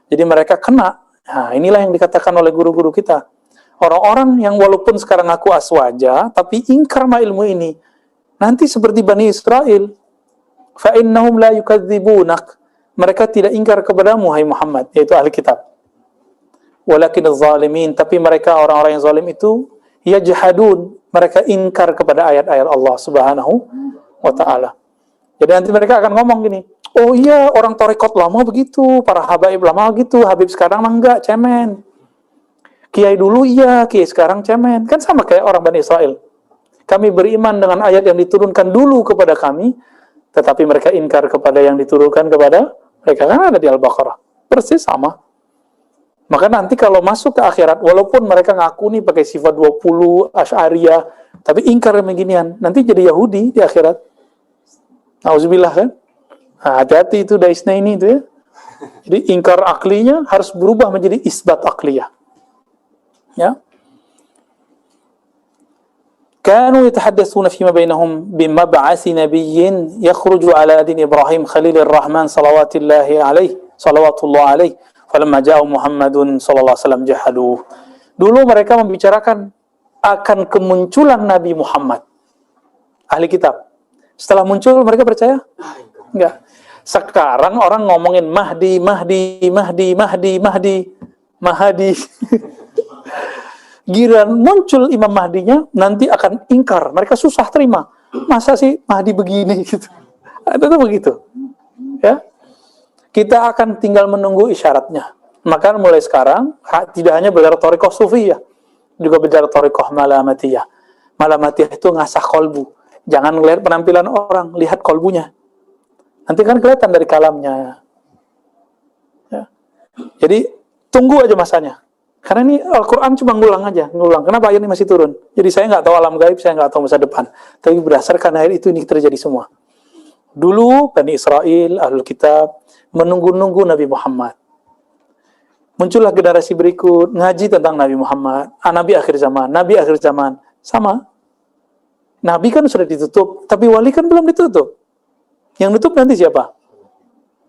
Speaker 1: Jadi mereka kena. Nah, inilah yang dikatakan oleh guru-guru kita. Orang-orang yang walaupun sekarang ngaku aswaja tapi ingkar ilmu ini. Nanti seperti Bani Israel. فإنهم لا يكذبونك. Mereka tidak ingkar kepadamu hai Muhammad, yaitu ahli kitab. Walakin az-zalimin, tapi mereka orang-orang yang zalim itu yajhadun, mereka ingkar kepada ayat-ayat Allah Subhanahu wa ta'ala. Jadi nanti mereka akan ngomong gini, oh iya orang tarekat lama begitu, para habaib lama begitu, habib sekarang mah enggak, cemen. Kiai dulu iya, kiai sekarang cemen. Kan sama kayak orang Bani Israel. Kami beriman dengan ayat yang diturunkan dulu kepada kami, tetapi mereka ingkar kepada yang diturunkan kepada mereka. Kan ada di Al-Baqarah. Persis sama. Maka nanti kalau masuk ke akhirat, walaupun mereka ngaku nih pakai sifat 20, Asy'ariyah, tapi ingkar beginian, nanti jadi Yahudi di akhirat. Nauzubillah kan? Nah, hati-hati itu Daisnaini itu ya. Jadi ingkar aklinya harus berubah menjadi isbat akliyah. Ya. Kanu yatahaddatsuna fima bainahum bimab'atsi nabiyyin yakhruju ala din Ibrahim Khalilur Rahman salawatullahi alaihi. Falamma ja'a Muhammadun sallallahu alaihi wasallam jahadu. Dulu mereka membicarakan akan kemunculan Nabi Muhammad, ahli kitab. Setelah muncul mereka percaya? Enggak. Sekarang orang ngomongin Mahdi. Giliran muncul Imam Mahdinya, nanti akan ingkar. Mereka susah terima. Masa sih Mahdi begini gitu. Ada tuh begitu. Ya. Kita akan tinggal menunggu isyaratnya. Maka mulai sekarang, tidak hanya belajar thariqah sufiyah, juga belajar thariqah malamatiyah. Malamatiyah itu ngasah kolbu. Jangan ngelihat penampilan orang, lihat kolbunya. Nanti kan kelihatan dari kalamnya. Ya. Jadi, tunggu aja masanya. Karena ini Al-Quran cuma ngulang aja. Kenapa ayat ini masih turun? Jadi saya nggak tahu alam gaib, saya nggak tahu masa depan. Tapi berdasarkan ayat itu, ini terjadi semua. Dulu, Bani Israel, Ahlul Kitab, menunggu-nunggu Nabi Muhammad. Muncullah generasi berikut, ngaji tentang Nabi Muhammad, Nabi akhir zaman. Sama. Nabi kan sudah ditutup, tapi wali kan belum ditutup. Yang tutup nanti siapa?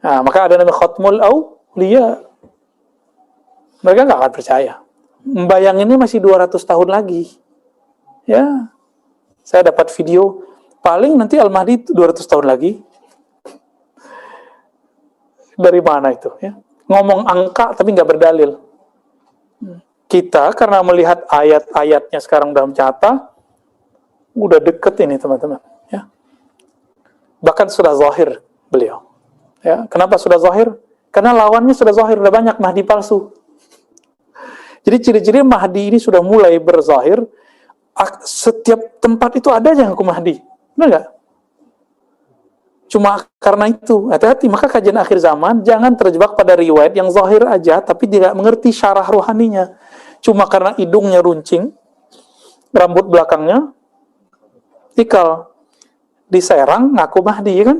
Speaker 1: Nah, maka ada nama Khatmul Auliya. Mereka nggak akan percaya. Membayanginnya masih 200 tahun lagi. Ya. Saya dapat video, paling nanti Al-Mahdi 200 tahun lagi. Dari mana itu ya? Ngomong angka tapi nggak berdalil. Kita karena melihat ayat-ayatnya sekarang dalam nyata, udah deket ini teman-teman ya. Bahkan sudah zahir beliau ya. Kenapa sudah zahir? Karena lawannya sudah zahir, udah banyak Mahdi palsu. Jadi ciri-ciri Mahdi ini sudah mulai berzahir. Setiap tempat itu ada yang aku Mahdi, benar nggak? Cuma karena itu, hati-hati. Maka kajian akhir zaman jangan terjebak pada riwayat yang zahir aja, tapi tidak mengerti syarah rohaninya. Cuma karena hidungnya runcing, rambut belakangnya ikal. Di Serang ngaku Mahdi, ya kan?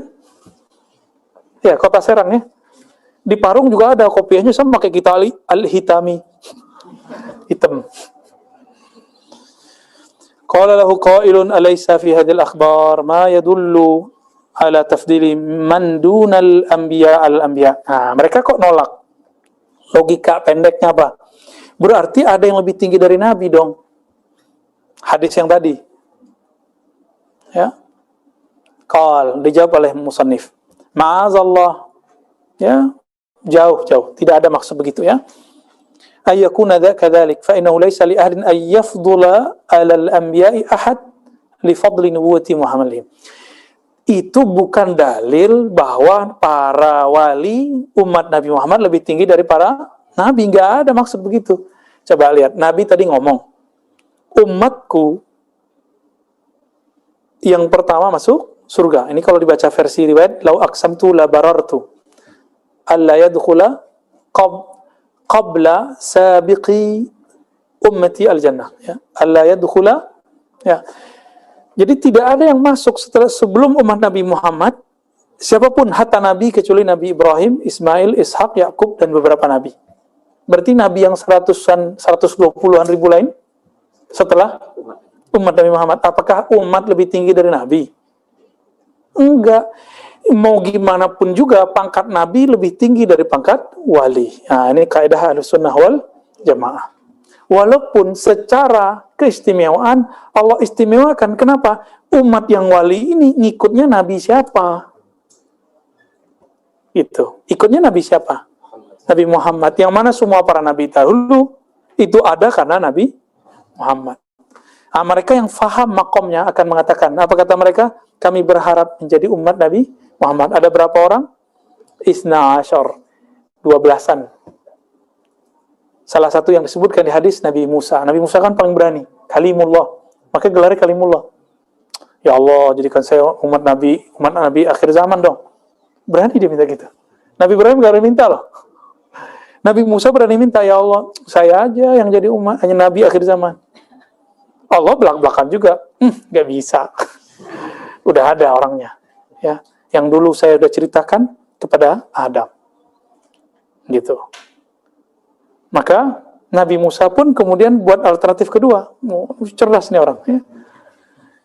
Speaker 1: Ya, kota Serang ya. Di Parung juga ada kopiahnya sama kayak kita Al-Hitami. Hitam. Qala lahu qailun alaysa fi hadhil akhbar ma yadullu ala tafdili man dunal anbiya al-anbiya. Nah, mereka kok nolak? Logika pendeknya apa? Berarti ada yang lebih tinggi dari Nabi dong. Hadis yang tadi. Ya. Qal, dijawab oleh musannif. Ma'azallah. Ya, jauh. Tidak ada maksud begitu ya. Ayyakuna kadzalik fa innahu laysa li ahadin ay yafdula 'ala al-anbiya'i ahad li fadli nubuwwati Muhammadin. Itu bukan dalil bahwa para wali umat Nabi Muhammad lebih tinggi dari para nabi. Enggak ada maksud begitu. Coba lihat, Nabi tadi ngomong, umatku yang pertama masuk surga. Ini kalau dibaca versi riwayat, lau aqsamtu la barartu alla yadkhula qabla sabiqi ummati al-jannah. Ya. Alla yadkhula. Ya. Jadi tidak ada yang masuk sebelum umat Nabi Muhammad, siapapun hatta Nabi kecuali Nabi Ibrahim, Ismail, Ishak, Yakub dan beberapa nabi. Berarti nabi yang 120-an ribu lain setelah umat Nabi Muhammad. Apakah umat lebih tinggi dari nabi? Enggak. Mau gimana pun juga pangkat nabi lebih tinggi dari pangkat wali. Nah, ini kaidah Ahlussunnah wal Jamaah. Walaupun secara keistimewaan Allah istimewakan. Kenapa? Umat yang wali ini ngikutnya nabi siapa? Itu. Ikutnya nabi siapa? Nabi Muhammad. Yang mana semua para nabi dahulu itu ada karena Nabi Muhammad. Nah, mereka yang faham makomnya akan mengatakan, apa kata mereka? Kami berharap menjadi umat Nabi Muhammad. Ada berapa orang? Isna Ashar, 12-an. Salah satu yang disebutkan di hadis Nabi Musa. Nabi Musa kan paling berani, Kalimullah. Maka gelarnya Kalimullah. Ya Allah, jadikan saya umat Nabi akhir zaman dong. Berani dia minta gitu. Nabi Ibrahim gak ada minta loh. Nabi Musa berani minta, ya Allah, saya aja yang jadi umat, hanya Nabi akhir zaman. Allah belak-belakan juga, gak bisa. Udah ada orangnya, ya. Yang dulu saya udah ceritakan kepada Adam, gitu. Maka Nabi Musa pun kemudian buat alternatif kedua. Cerdas nih orang, ya.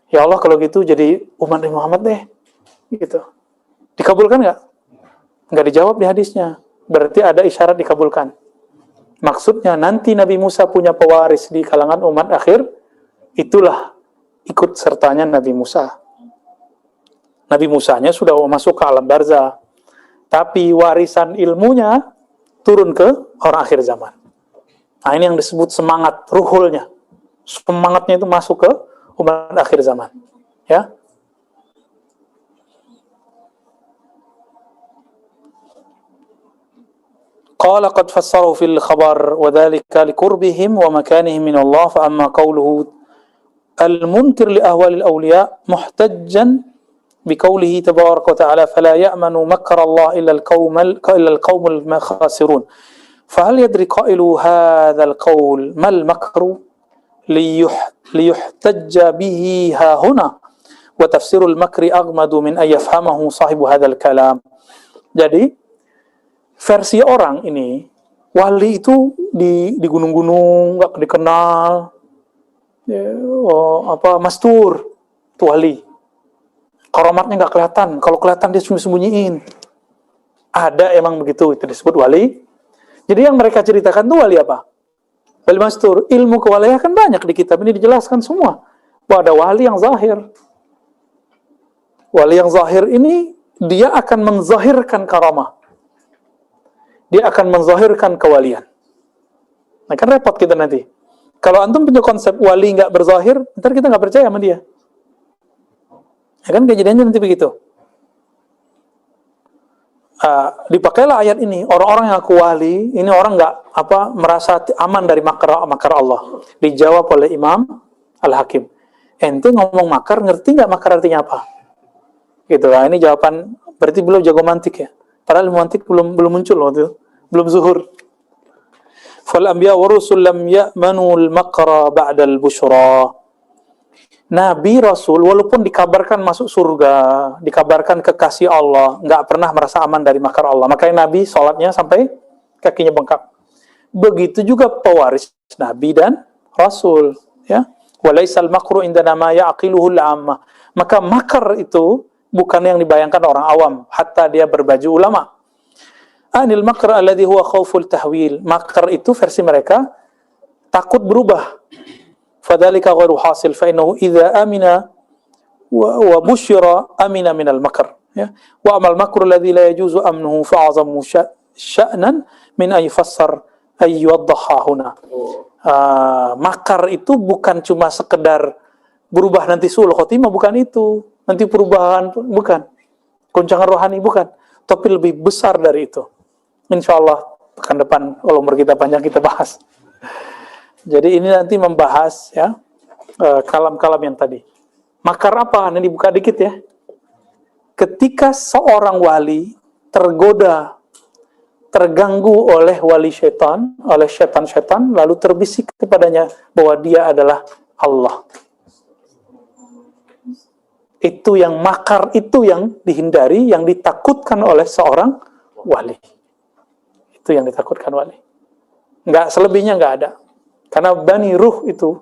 Speaker 1: Ya Allah, kalau gitu jadi umat Nabi Muhammad deh, gitu. Dikabulkan nggak? Nggak dijawab di hadisnya. Berarti ada isyarat dikabulkan. Maksudnya nanti Nabi Musa punya pewaris di kalangan umat akhir, itulah ikut sertanya Nabi Musa. Nabi Musanya sudah masuk ke alam barzah, tapi warisan ilmunya turun ke orang akhir zaman. Nah, ini yang disebut semangat ruhulnya. Semangatnya itu masuk ke umat akhir zaman. Ya. Qala qad fassaru fil khabar wa dhalika liqurbihim wa makanihim min Allah fa amma qawluhu al-munkir li ahwalil awliya muhtajjan biqawlihi tabaraka wa ta'ala fala ya'manu makra Allah illa al-qawmul khasirun. Fa hal yadri qailu hadha al-qawl mal makru liyuhtajja bihi ha huna wa tafsirul makri aghmadu min ay yafhamahu sahibu hadha al-kalam. Jadi versi orang ini, wali itu di gunung-gunung, nggak dikenal, ya, mastur, itu wali. Karamatnya nggak kelihatan, kalau kelihatan dia sembunyiin. Ada emang begitu, itu disebut wali. Jadi yang mereka ceritakan itu wali apa? Wali mastur. Ilmu kewalian kan banyak di kitab ini dijelaskan semua. Bahwa ada wali yang zahir. Wali yang zahir ini, dia akan menzahirkan karamah. Dia akan menzahirkan kewalian. Nah kan repot kita nanti. Kalau antum punya konsep wali nggak berzahir, ntar kita nggak percaya sama dia. Ya kan kejadiannya nanti begitu. Dipakailah ayat ini. Orang-orang yang aku wali, ini orang nggak merasa aman dari makar Allah. Dijawab oleh Imam Al-Hakim. Ente ngomong makar, ngerti nggak makar artinya apa? Gitu lah. Ini jawaban. Berarti belum jago mantik ya. Padahal mantik belum muncul waktu itu. Belum zuhur. Fal anbiya wa rusul lam ya'manu al-makra ba'da al-busyra. Nabi Rasul walaupun dikabarkan masuk surga, dikabarkan kekasih Allah, enggak pernah merasa aman dari makar Allah. Makanya Nabi salatnya sampai kakinya bengkak. Begitu juga pewaris Nabi dan Rasul, ya. Walaisal makru indana ma ya'qiluhu al-'amma. Maka makar itu bukan yang dibayangkan orang awam, hatta dia berbaju ulama. Anil makr alladhi huwa khauful tahwil. Makr itu versi mereka takut berubah. Fadzalika ghairu hasil fa innahu idza amina wa busyira amina minal makr. Ya. Wa amal makr alladhi la yajuzu amnuhu fa'azamu sya'nan min ay fassar ay yuwaddaha huna. Makar itu bukan cuma sekedar berubah nanti suul khotimah, bukan itu. Nanti perubahan bukan. Goncangan rohani bukan. Tapi lebih besar dari itu. Insyaallah pekan depan kalau umur kita panjang kita bahas. Jadi ini nanti membahas ya kalam-kalam yang tadi. Makar apa? Ini dibuka dikit ya. Ketika seorang wali tergoda, terganggu oleh wali syaitan, oleh syaitan-syaitan, lalu terbisik kepadanya bahwa dia adalah Allah. Itu yang makar, itu yang dihindari, yang ditakutkan oleh seorang wali. Itu yang ditakutkan wali. Enggak, selebihnya enggak ada. Karena Bani Ruh itu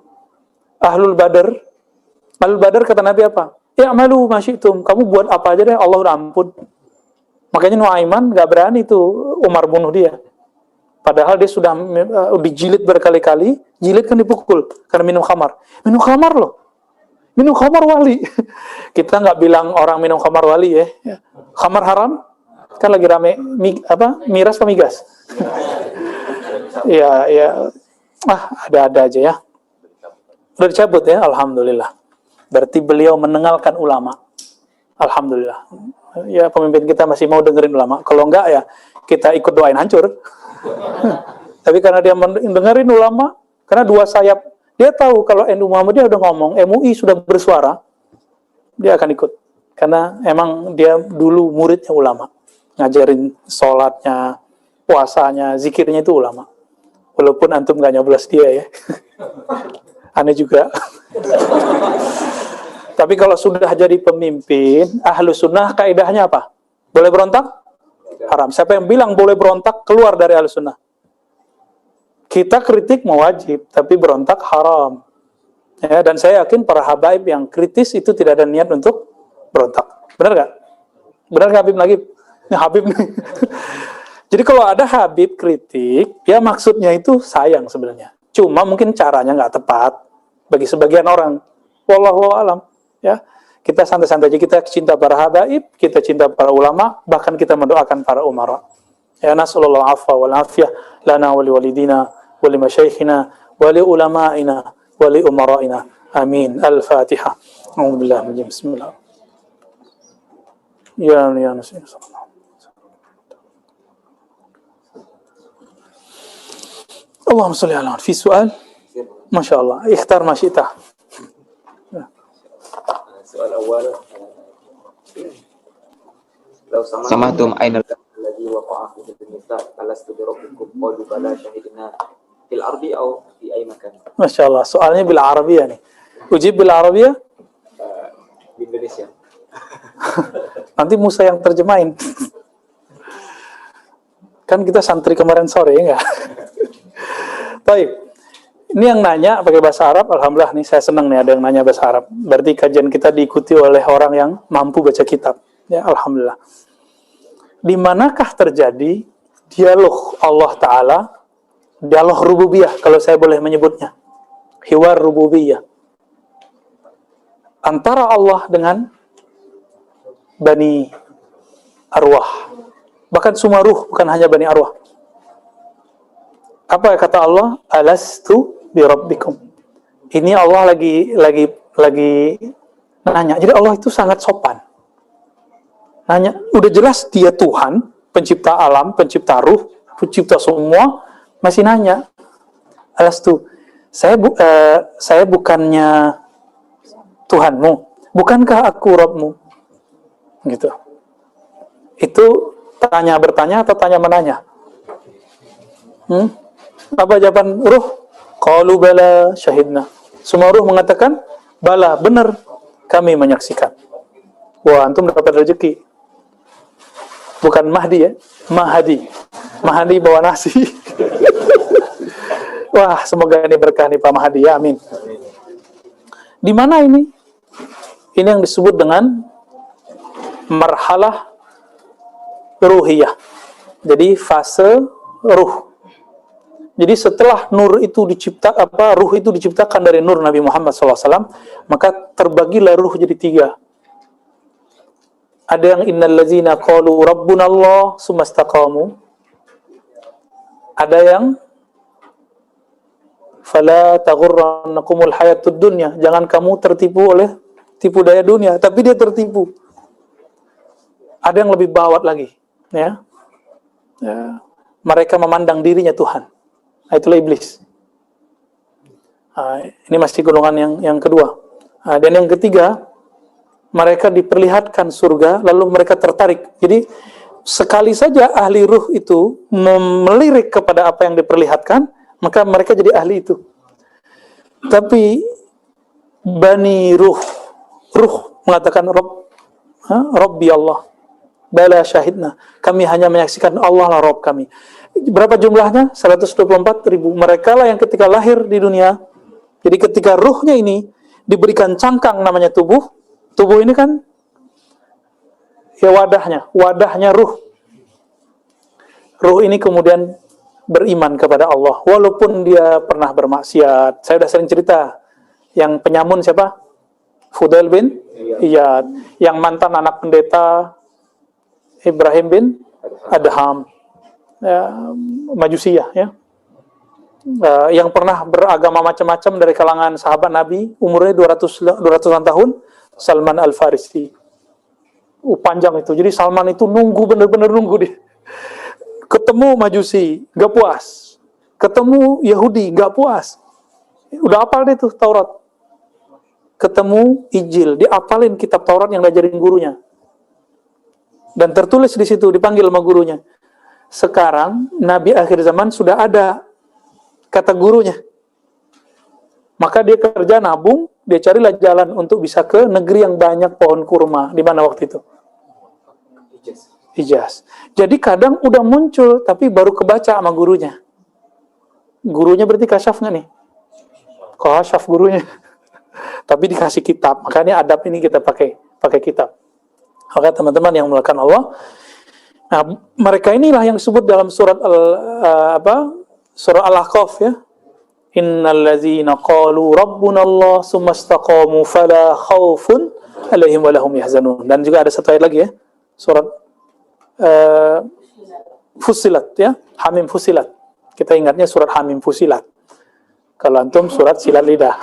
Speaker 1: Ahlul Badar kata Nabi apa? I'malu ma syi'tum. Kamu buat apa aja deh, Allah udah ampun. Makanya Nuaiman enggak berani tuh Umar bunuh dia. Padahal dia sudah dijilid berkali-kali, jilid kan dipukul karena minum khamar. Minum khamar loh. Minum khamar wali. Kita enggak bilang orang minum khamar wali ya. Khamar haram? Kan lagi rame miras apa migas? ya ada aja ya. Udah dicabut ya, alhamdulillah. Berarti beliau mendengarkan ulama. Alhamdulillah. Ya pemimpin kita masih mau dengerin ulama. Kalau enggak ya kita ikut doain hancur. Tapi karena dia mendengarin ulama, karena dua sayap, dia tahu kalau NU Muhammadiyah udah ngomong, MUI sudah bersuara, dia akan ikut. Karena emang dia dulu muridnya ulama. Ngajarin sholatnya, puasanya, zikirnya itu ulama. Walaupun antum gak nyoblos dia ya. Aneh juga. Tapi kalau sudah jadi pemimpin, ahlu sunnah kaidahnya apa? Boleh berontak? Haram. Siapa yang bilang boleh berontak, keluar dari ahlu sunnah. Kita kritik mewajib, tapi berontak haram. Ya, dan saya yakin para habaib yang kritis itu tidak ada niat untuk berontak. Benar gak? Benar gak Habib lagi? Ini Habib nih. Jadi kalau ada Habib kritik, ya maksudnya itu sayang sebenarnya. Cuma mungkin caranya nggak tepat bagi sebagian orang. Wallahu a'lam. Ya, kita santai-santai aja. Kita cinta para habaib, kita cinta para ulama, bahkan kita mendoakan para umara. Ya nasallallahu afwa wal afiyah lana wa liwalidina wa limasyaikhina wa li ulama'ina wa li umara'ina. Amin. Al-Fatihah. Alhamdulillah. Bismillah. Ya nasir. Allahumma salli ala fi su'al. Masya Allah. Ikhtar ma syi'ta.
Speaker 2: Soal awal. Law samahtum ainal alladhi waqa'a fi an-nisa alastu bi rabbikum qalu bala syahidna fil ardi aw fi ay makan.
Speaker 1: Masya Allah. Soalnya bil Arabiyah nih. Ujib bil Arabiyah?
Speaker 2: Di Indonesia.
Speaker 1: Nanti Musa yang terjemahin. Kan kita santri kemarin sore ya enggak? Baik. Ini yang nanya pakai bahasa Arab, alhamdulillah nih saya senang nih ada yang nanya bahasa Arab. Berarti kajian kita diikuti oleh orang yang mampu baca kitab. Ya, alhamdulillah. Di manakah terjadi dialog Allah Ta'ala, dialog rububiyah kalau saya boleh menyebutnya. Hiwar rububiyah. Antara Allah dengan Bani Arwah. Bahkan semua ruh, bukan hanya Bani Arwah. Apa kata Allah? Alastu bi rabbikum. Ini Allah lagi nanya. Jadi Allah itu sangat sopan. Nanya, udah jelas dia Tuhan, pencipta alam, pencipta ruh, pencipta semua, masih nanya. Alastu, saya bukannya Tuhanmu, bukankah aku Rabbmu? Gitu. Itu bertanya atau tanya menanya? Apa jawaban ruh? Qalu bala syahidna. Semua ruh mengatakan, bala, benar, kami menyaksikan. Wah, antum dapat rezeki. Bukan Mahdi ya, Mahdi. Mahdi bawa nasi. Wah, semoga ini berkah nih Pak Mahdi ya, amin. Di mana ini? Ini yang disebut dengan marhalah ruhiyah. Jadi fase ruh. Jadi setelah nur itu ruh itu diciptakan dari nur Nabi Muhammad SAW, maka terbagilah ruh jadi 3. Ada yang innal ladzina qalu rabbunallah tsumastaqamu. Ada yang fala taghurrannakumul hayatud dunya. Jangan kamu tertipu oleh tipu daya dunia, tapi dia tertipu. Ada yang lebih bawat lagi, ya. Mereka memandang dirinya Tuhan. Itulah iblis. Ini masih golongan yang kedua. Dan yang ketiga, mereka diperlihatkan surga, lalu mereka tertarik. Jadi sekali saja ahli ruh itu melirik kepada apa yang diperlihatkan, maka mereka jadi ahli itu. Tapi bani ruh mengatakan Rabbi Allah, bala syahidna, kami hanya menyaksikan Allah lah Rabb kami. Berapa jumlahnya? 124.000. Mereka lah yang ketika lahir di dunia, jadi ketika ruhnya ini diberikan cangkang namanya tubuh ini kan ya wadahnya ruh ini kemudian beriman kepada Allah walaupun dia pernah bermaksiat. Saya sudah sering cerita yang penyamun siapa? Fudail bin Iyad, yang mantan anak pendeta Ibrahim bin Adham, Majusiyah, ya. Yang pernah beragama macam-macam dari kalangan sahabat Nabi, umurnya 200-an tahun, Salman Al-Farisi. Panjang itu. Jadi Salman itu benar-benar nunggu dia. Ketemu Majusi, gak puas. Ketemu Yahudi, gak puas. Udah hafal deh tuh Taurat. Ketemu Injil, diapalin kitab Taurat yang diajarin gurunya. Dan tertulis di situ, dipanggil sama gurunya. Sekarang Nabi akhir zaman sudah ada, kata gurunya. Maka dia kerja nabung, dia carilah jalan untuk bisa ke negeri yang banyak pohon kurma. Di mana waktu itu? Hijaz. Jadi kadang udah muncul, tapi baru kebaca sama gurunya. Gurunya berarti kasyaf nggak nih? Kasyaf gurunya. Tapi dikasih kitab. Makanya adab ini kita pakai kitab. Maka teman-teman yang melakukan Allah, nah, mereka inilah yang disebut dalam surat surah Al-Ahqaf, ya. Innal ladzina qalu rabbunallah tsumma istaqamu fala khaufun 'alaihim wa lahum yahzanun. Dan juga ada satu ayat lagi, ya. Surat Fussilat, ya. Hamim Fussilat. Kita ingatnya surat Hamim Fussilat. Kalau antum surat Silat Lidah.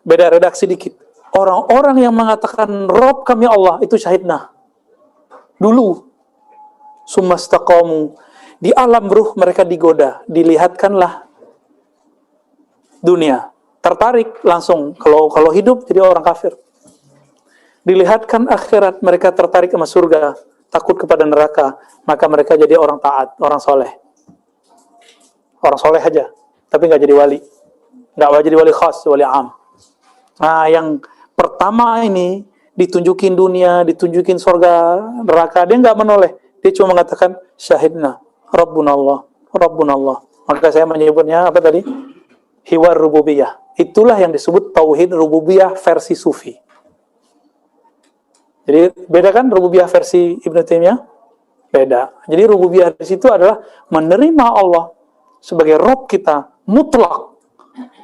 Speaker 1: Beda redaksi dikit. Orang-orang yang mengatakan Rabb kami Allah itu syahidna. Dulu sumastaqamu, di alam ruh mereka digoda, dilihatkanlah dunia, tertarik langsung kalau hidup jadi orang kafir. Dilihatkan akhirat, mereka tertarik sama surga, takut kepada neraka, maka mereka jadi orang taat, orang soleh. Orang soleh aja, tapi nggak jadi wali, nggak jadi wali khas, wali am. Nah, yang pertama ini ditunjukin dunia, ditunjukin surga, neraka, dia nggak menoleh, dia cuma mengatakan syahidna, Rabbunallah. Maka saya menyebutnya apa tadi? Hiwar rububiyah. Itulah yang disebut tauhid rububiyah versi sufi. Jadi beda kan rububiyah versi Ibnu Taimiyah? Beda. Jadi rububiyah di situ adalah menerima Allah sebagai Rabb kita mutlak.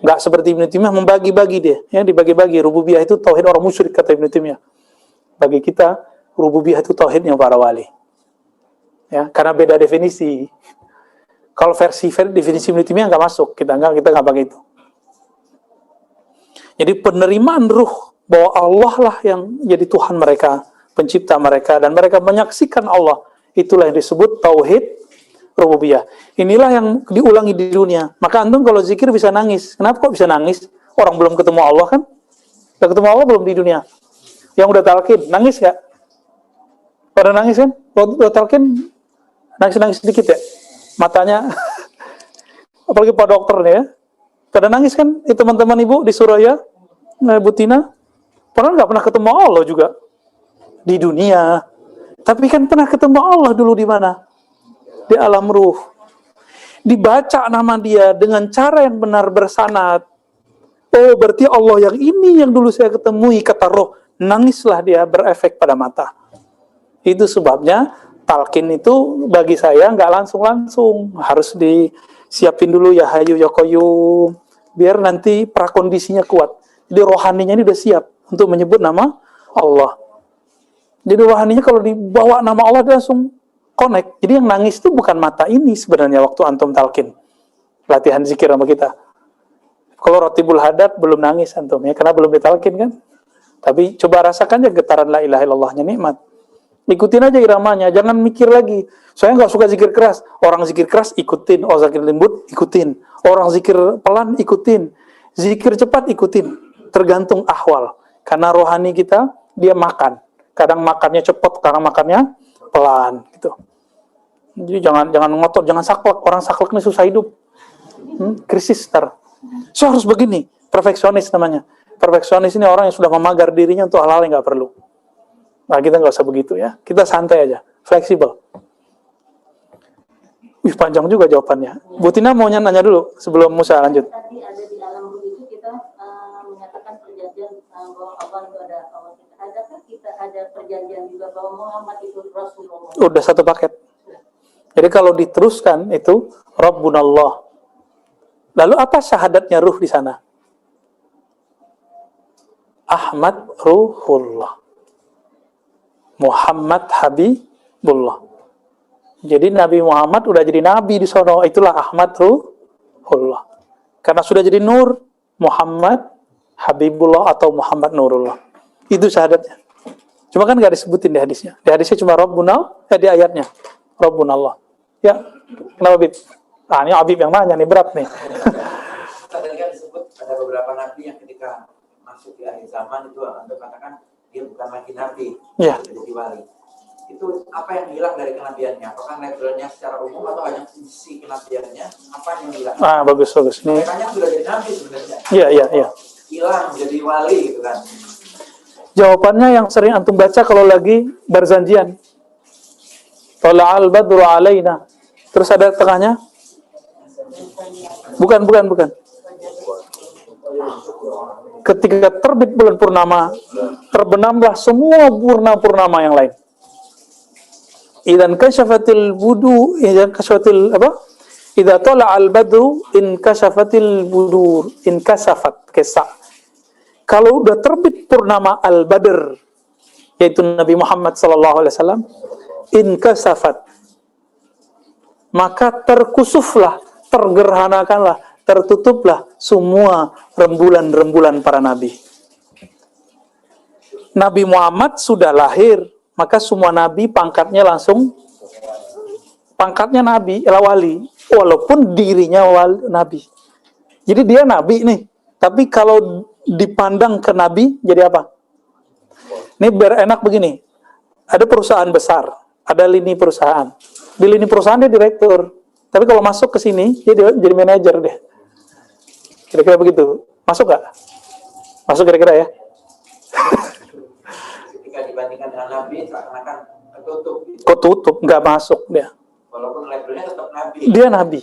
Speaker 1: Nggak seperti Ibnu Taimiyah membagi-bagi dia, ya, dibagi-bagi. Rububiyah itu tauhid orang musyrik kata Ibnu Taimiyah. Bagi kita rububiyah itu tauhidnya para wali. Ya, karena beda definisi. Kalau versi definisi Ibnu Taimiyah nggak masuk, kita nggak pakai itu. Jadi penerimaan ruh bahwa Allah lah yang jadi Tuhan mereka, pencipta mereka, dan mereka menyaksikan Allah, itulah yang disebut tauhid rububiyah. Inilah yang diulangi di dunia. Maka antum kalau zikir bisa nangis. Kenapa kok bisa nangis? Orang belum ketemu Allah kan? Udah ketemu Allah belum di dunia? Yang udah talqin, nangis gak? Pada nangis kan? Udah talqin, nangis sedikit ya? Matanya, apalagi Pak Dokter nih ya. Pada nangis kan? Itu teman-teman ibu di Suraya, Bu Tina, pernah gak pernah ketemu Allah juga? Di dunia. Tapi kan pernah ketemu Allah dulu di mana? Di alam ruh. Dibaca nama dia dengan cara yang benar bersanad. Oh, berarti Allah yang ini yang dulu saya ketemui, kata roh. nangislah dia, berefek pada mata. Itu sebabnya talqin itu bagi saya nggak langsung-langsung, harus disiapin dulu ya hayu ya qayyum, biar nanti prakondisinya kuat. Jadi rohaninya ini udah siap untuk menyebut nama Allah. Jadi rohaninya kalau dibawa nama Allah dia langsung connect. Jadi yang nangis itu bukan mata ini sebenarnya waktu antum talqin. Latihan zikir sama kita. Kalau Ratibul Hadad belum nangis antum ya, karena belum ditalqin kan. Tapi coba rasakan aja getaran la ilaha illallahnya, nikmat. Ikutin aja iramanya, jangan mikir lagi. Saya nggak suka zikir keras. Orang zikir keras ikutin, orang zikir lembut ikutin, orang zikir pelan ikutin, zikir cepat ikutin. Tergantung ahwal. Karena rohani kita dia makan. Kadang makannya cepat, kadang makannya pelan gitu. Jadi jangan ngotot, jangan saklek. Orang saklek ini susah hidup. Krisis ntar. So harus begini, perfeksionis namanya. Perfeksionis ini orang yang sudah memagar dirinya untuk hal-hal yang nggak perlu. Nah kita nggak usah begitu ya. Kita santai aja, fleksibel. Wih panjang juga jawabannya. Bu Tina mau nanya dulu sebelum Musa lanjut.
Speaker 3: Tadi ada di alam ruh itu kita menyatakan perjanjian bahwa Allah itu ada Allah kita. Adakah kita ada perjanjian juga bahwa Muhammad itu Rasulullah?
Speaker 1: Udah satu paket. Jadi kalau diteruskan itu Rabbunallah. Lalu apa syahadatnya ruh di sana? Ahmad Ruhullah. Muhammad Habibullah. Jadi Nabi Muhammad udah jadi nabi di sono, itulah Ahmad Ruhullah. Karena sudah jadi nur, Muhammad Habibullah atau Muhammad Nurullah. Itu syahadatnya. Cuma kan nggak disebutin di hadisnya. Di hadisnya cuma Rabbunal, di ayatnya Rabbunallah. Ya, kenapa Bib? Ah, ini Habib yang nanya nih, berat nih.
Speaker 4: Tadi kan disebut ada beberapa nabi yang ketika masuk di akhir zaman itu Anda katakan dia bukan lagi nabi,
Speaker 1: Ya.
Speaker 4: jadi wali. Itu apa yang hilang dari kenabiannya? Apakah levelnya secara umum atau hanya sisi kenabiannya? Apa yang hilang?
Speaker 1: Ah, bagus. Ini.
Speaker 4: Mereka sudah jadi nabi sebenarnya.
Speaker 1: Iya.
Speaker 4: Hilang jadi wali gitu kan.
Speaker 1: Jawabannya yang sering antum baca kalau lagi berzanjian. Tala'al badru alaina. Terus ada tengahnya? Bukan. Ketika terbit bulan purnama, terbenamlah semua purnama yang lain. Idzan kashafatil budu, idzan kashafatil apa? Idza tala'al badru in kashafatil budur, in kasafat kesa. Kalau udah terbit purnama al-badr, yaitu Nabi Muhammad sallallahu alaihi wasallam, in kasafat, maka terkusuflah, tergerhanakanlah, tertutuplah semua rembulan-rembulan para nabi. Nabi Muhammad sudah lahir, maka semua nabi pangkatnya langsung pangkatnya nabi, ialah wali, walaupun dirinya wali, nabi. Jadi dia nabi nih, tapi kalau dipandang ke nabi jadi apa? Ini biar enak begini. Ada perusahaan besar, ada lini perusahaan. Di lini perusahaan dia direktur, tapi kalau masuk ke sini dia jadi manajer deh. Kira-kira begitu. Masuk nggak? Masuk kira-kira ya?
Speaker 4: Ketika dibandingkan dengan nabi, seakan-akan tertutup.
Speaker 1: Ketutup, nggak masuk dia.
Speaker 4: Walaupun levelnya tetap nabi.
Speaker 1: Dia nabi,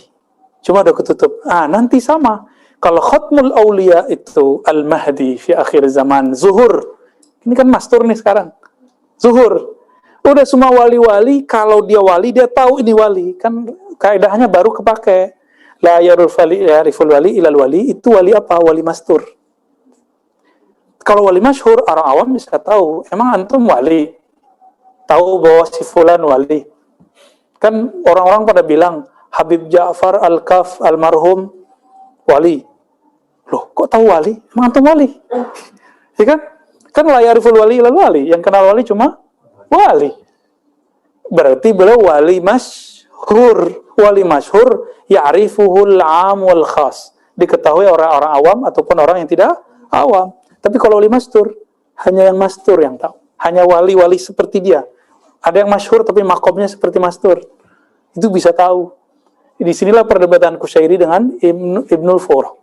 Speaker 1: cuma udah ketutup. Nanti sama. Kalau Khatmul Aulia itu Al-Mahdi fi akhir zaman, Zuhur. Ini kan mastur nih sekarang. Zuhur. Udah semua wali-wali, kalau dia wali, dia tahu ini wali. Kan kaidahnya baru kepake. La yariful wali ilal wali, itu wali apa? Wali mastur. Kalau wali masyhur, orang awam bisa tahu. Emang antum wali? Tahu bahwa si fulan wali. Kan orang-orang pada bilang, Habib Ja'far Al-Kaf almarhum wali. Loh, kok tahu wali? Emang antum wali? Ya kan? Kan la yariful wali ilal wali. Yang kenal wali cuma wali. Berarti beliau wali masyhur. Wali masyhur ya'rifuhul 'am wal khas. Diketahui orang-orang awam ataupun orang yang tidak awam. Tapi kalau wali mastur, hanya yang mastur yang tahu. Hanya wali-wali seperti dia. Ada yang masyhur tapi makomnya seperti mastur. Itu bisa tahu. Di sinilah perdebatan Kusyairi dengan Ibnul Fur.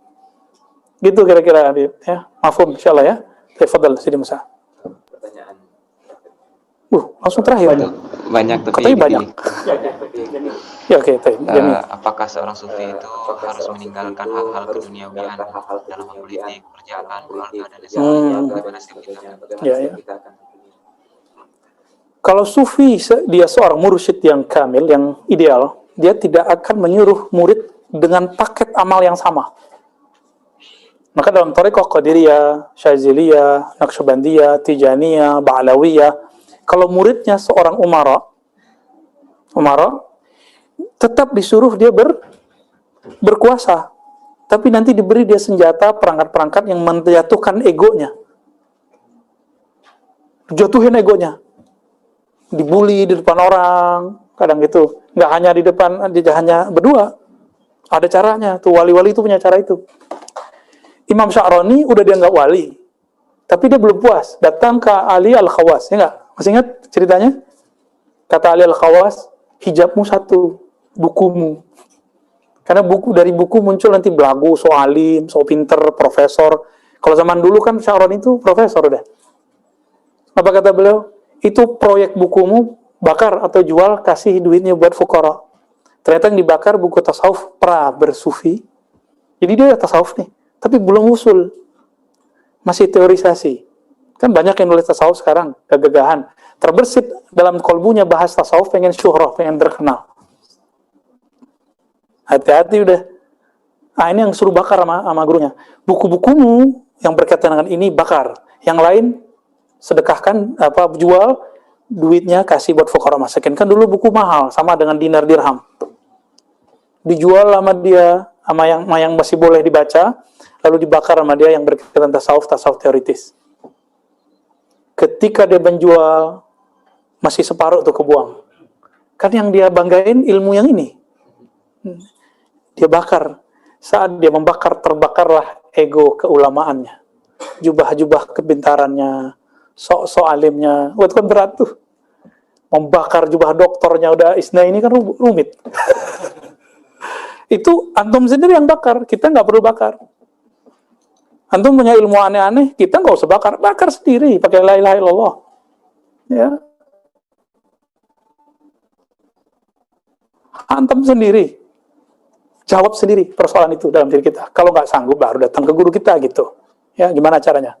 Speaker 1: Gitu kira-kira ya. Mafhum insyaallah ya. Tafadhal Sidi Musa.
Speaker 2: Pertanyaan.
Speaker 1: Langsung terakhir.
Speaker 5: Banyak tapi
Speaker 1: Katanya banyak. Ya oke, Jamil.
Speaker 5: apakah seorang sufi itu harus meninggalkan hal-hal keduniawian dalam hal politik, kerjaan, keluarga, dan lain-lain? Bagaimana sikap kita?
Speaker 1: Ya. Kalau sufi dia seorang mursyid yang kamil, yang ideal, dia tidak akan menyuruh murid dengan paket amal yang sama. Maka dalam thariqah Qadiriyah, Syaziliyah, Naqsyabandiyah, Tijaniyah, Ba'lawiyah, kalau muridnya seorang umara, tetap disuruh dia berkuasa. Tapi nanti diberi dia senjata, perangkat-perangkat yang menjatuhkan egonya. Jatuhin egonya. Dibully di depan orang, kadang gitu. Nggak hanya di depan, dia hanya berdua. Ada caranya, tuh wali-wali itu punya cara itu. Imam Sya'rani udah dianggap wali, tapi dia belum puas. Datang ke Ali Al-Khawas, ya nggak? Masih ingat ceritanya? Kata Ali Al-Khawas, hijabmu satu, bukumu. Karena dari buku muncul nanti belagu, so alim, so pinter, profesor. Kalau zaman dulu kan Sya'rani itu profesor udah. Apa kata beliau? Itu proyek bukumu, bakar atau jual, kasih duitnya buat fuqara. Ternyata yang dibakar buku tasawuf bersufi. Jadi dia tasawuf nih, tapi belum usul. Masih teorisasi. Kan banyak yang nulis tasawuf sekarang, kegagahan. Terbersit dalam kolbunya bahas tasawuf, pengen syuhrah, pengen terkenal. Hati-hati udah. Ini yang suruh bakar sama gurunya. Buku-bukumu yang berkaitan dengan ini bakar. Yang lain sedekahkan, jual, duitnya kasih buat fuqara masakin. Kan dulu buku mahal, sama dengan dinar dirham. Dijual sama dia, sama yang masih boleh dibaca, lalu dibakar sama dia yang berkaitan tasawuf teoritis. Ketika dia menjual, masih separuh tuh kebuang. Kan yang dia banggain ilmu yang ini. Dia bakar. Saat dia membakar, terbakarlah ego keulamaannya. Jubah-jubah kebintarannya, sok-sok alimnya. Itu kan berat tuh. Membakar jubah doktornya udah isna ini kan rumit. Itu antum sendiri yang bakar, kita nggak perlu bakar. Antum punya ilmu aneh-aneh, kita nggak usah bakar, bakar sendiri pakai la ilaha illallah. Ya, antum sendiri, jawab sendiri persoalan itu dalam diri kita. Kalau nggak sanggup, baru datang ke guru kita gitu. Ya, gimana caranya?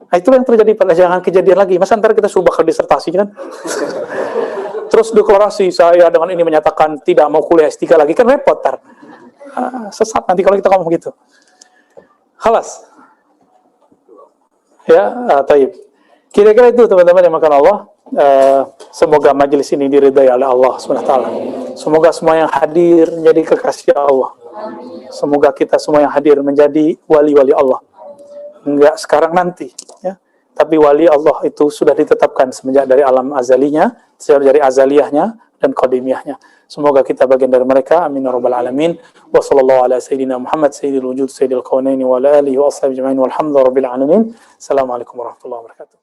Speaker 1: Nah, itulah yang terjadi pada jangan kejadian lagi. Masa ntar kita suruh bakal disertasi kan? Terus deklarasi saya dengan ini menyatakan tidak mau kuliah S3 lagi, kan repot tar. Sesat nanti kalau kita ngomong gitu. Halas. Ya, taib. Kira-kira itu teman-teman yang makan Allah. Semoga majelis ini diridai oleh Allah SWT. Semoga semua yang hadir menjadi kekasih Allah. Semoga kita semua yang hadir menjadi wali-wali Allah. Enggak sekarang nanti, ya. Tapi wali Allah itu sudah ditetapkan semenjak dari alam azalinya, dari azaliyahnya dan qadimiyahnya. Semoga kita bagian dari mereka. Amin ya rabbal alamin. Wa sallallahu ala sayyidina Muhammad sayyidil wujud sayyidil kaunaini wa ala alihi wa ashabihi ajma'in walhamdulillahi rabbil alamin. Assalamualaikum warahmatullahi wabarakatuh.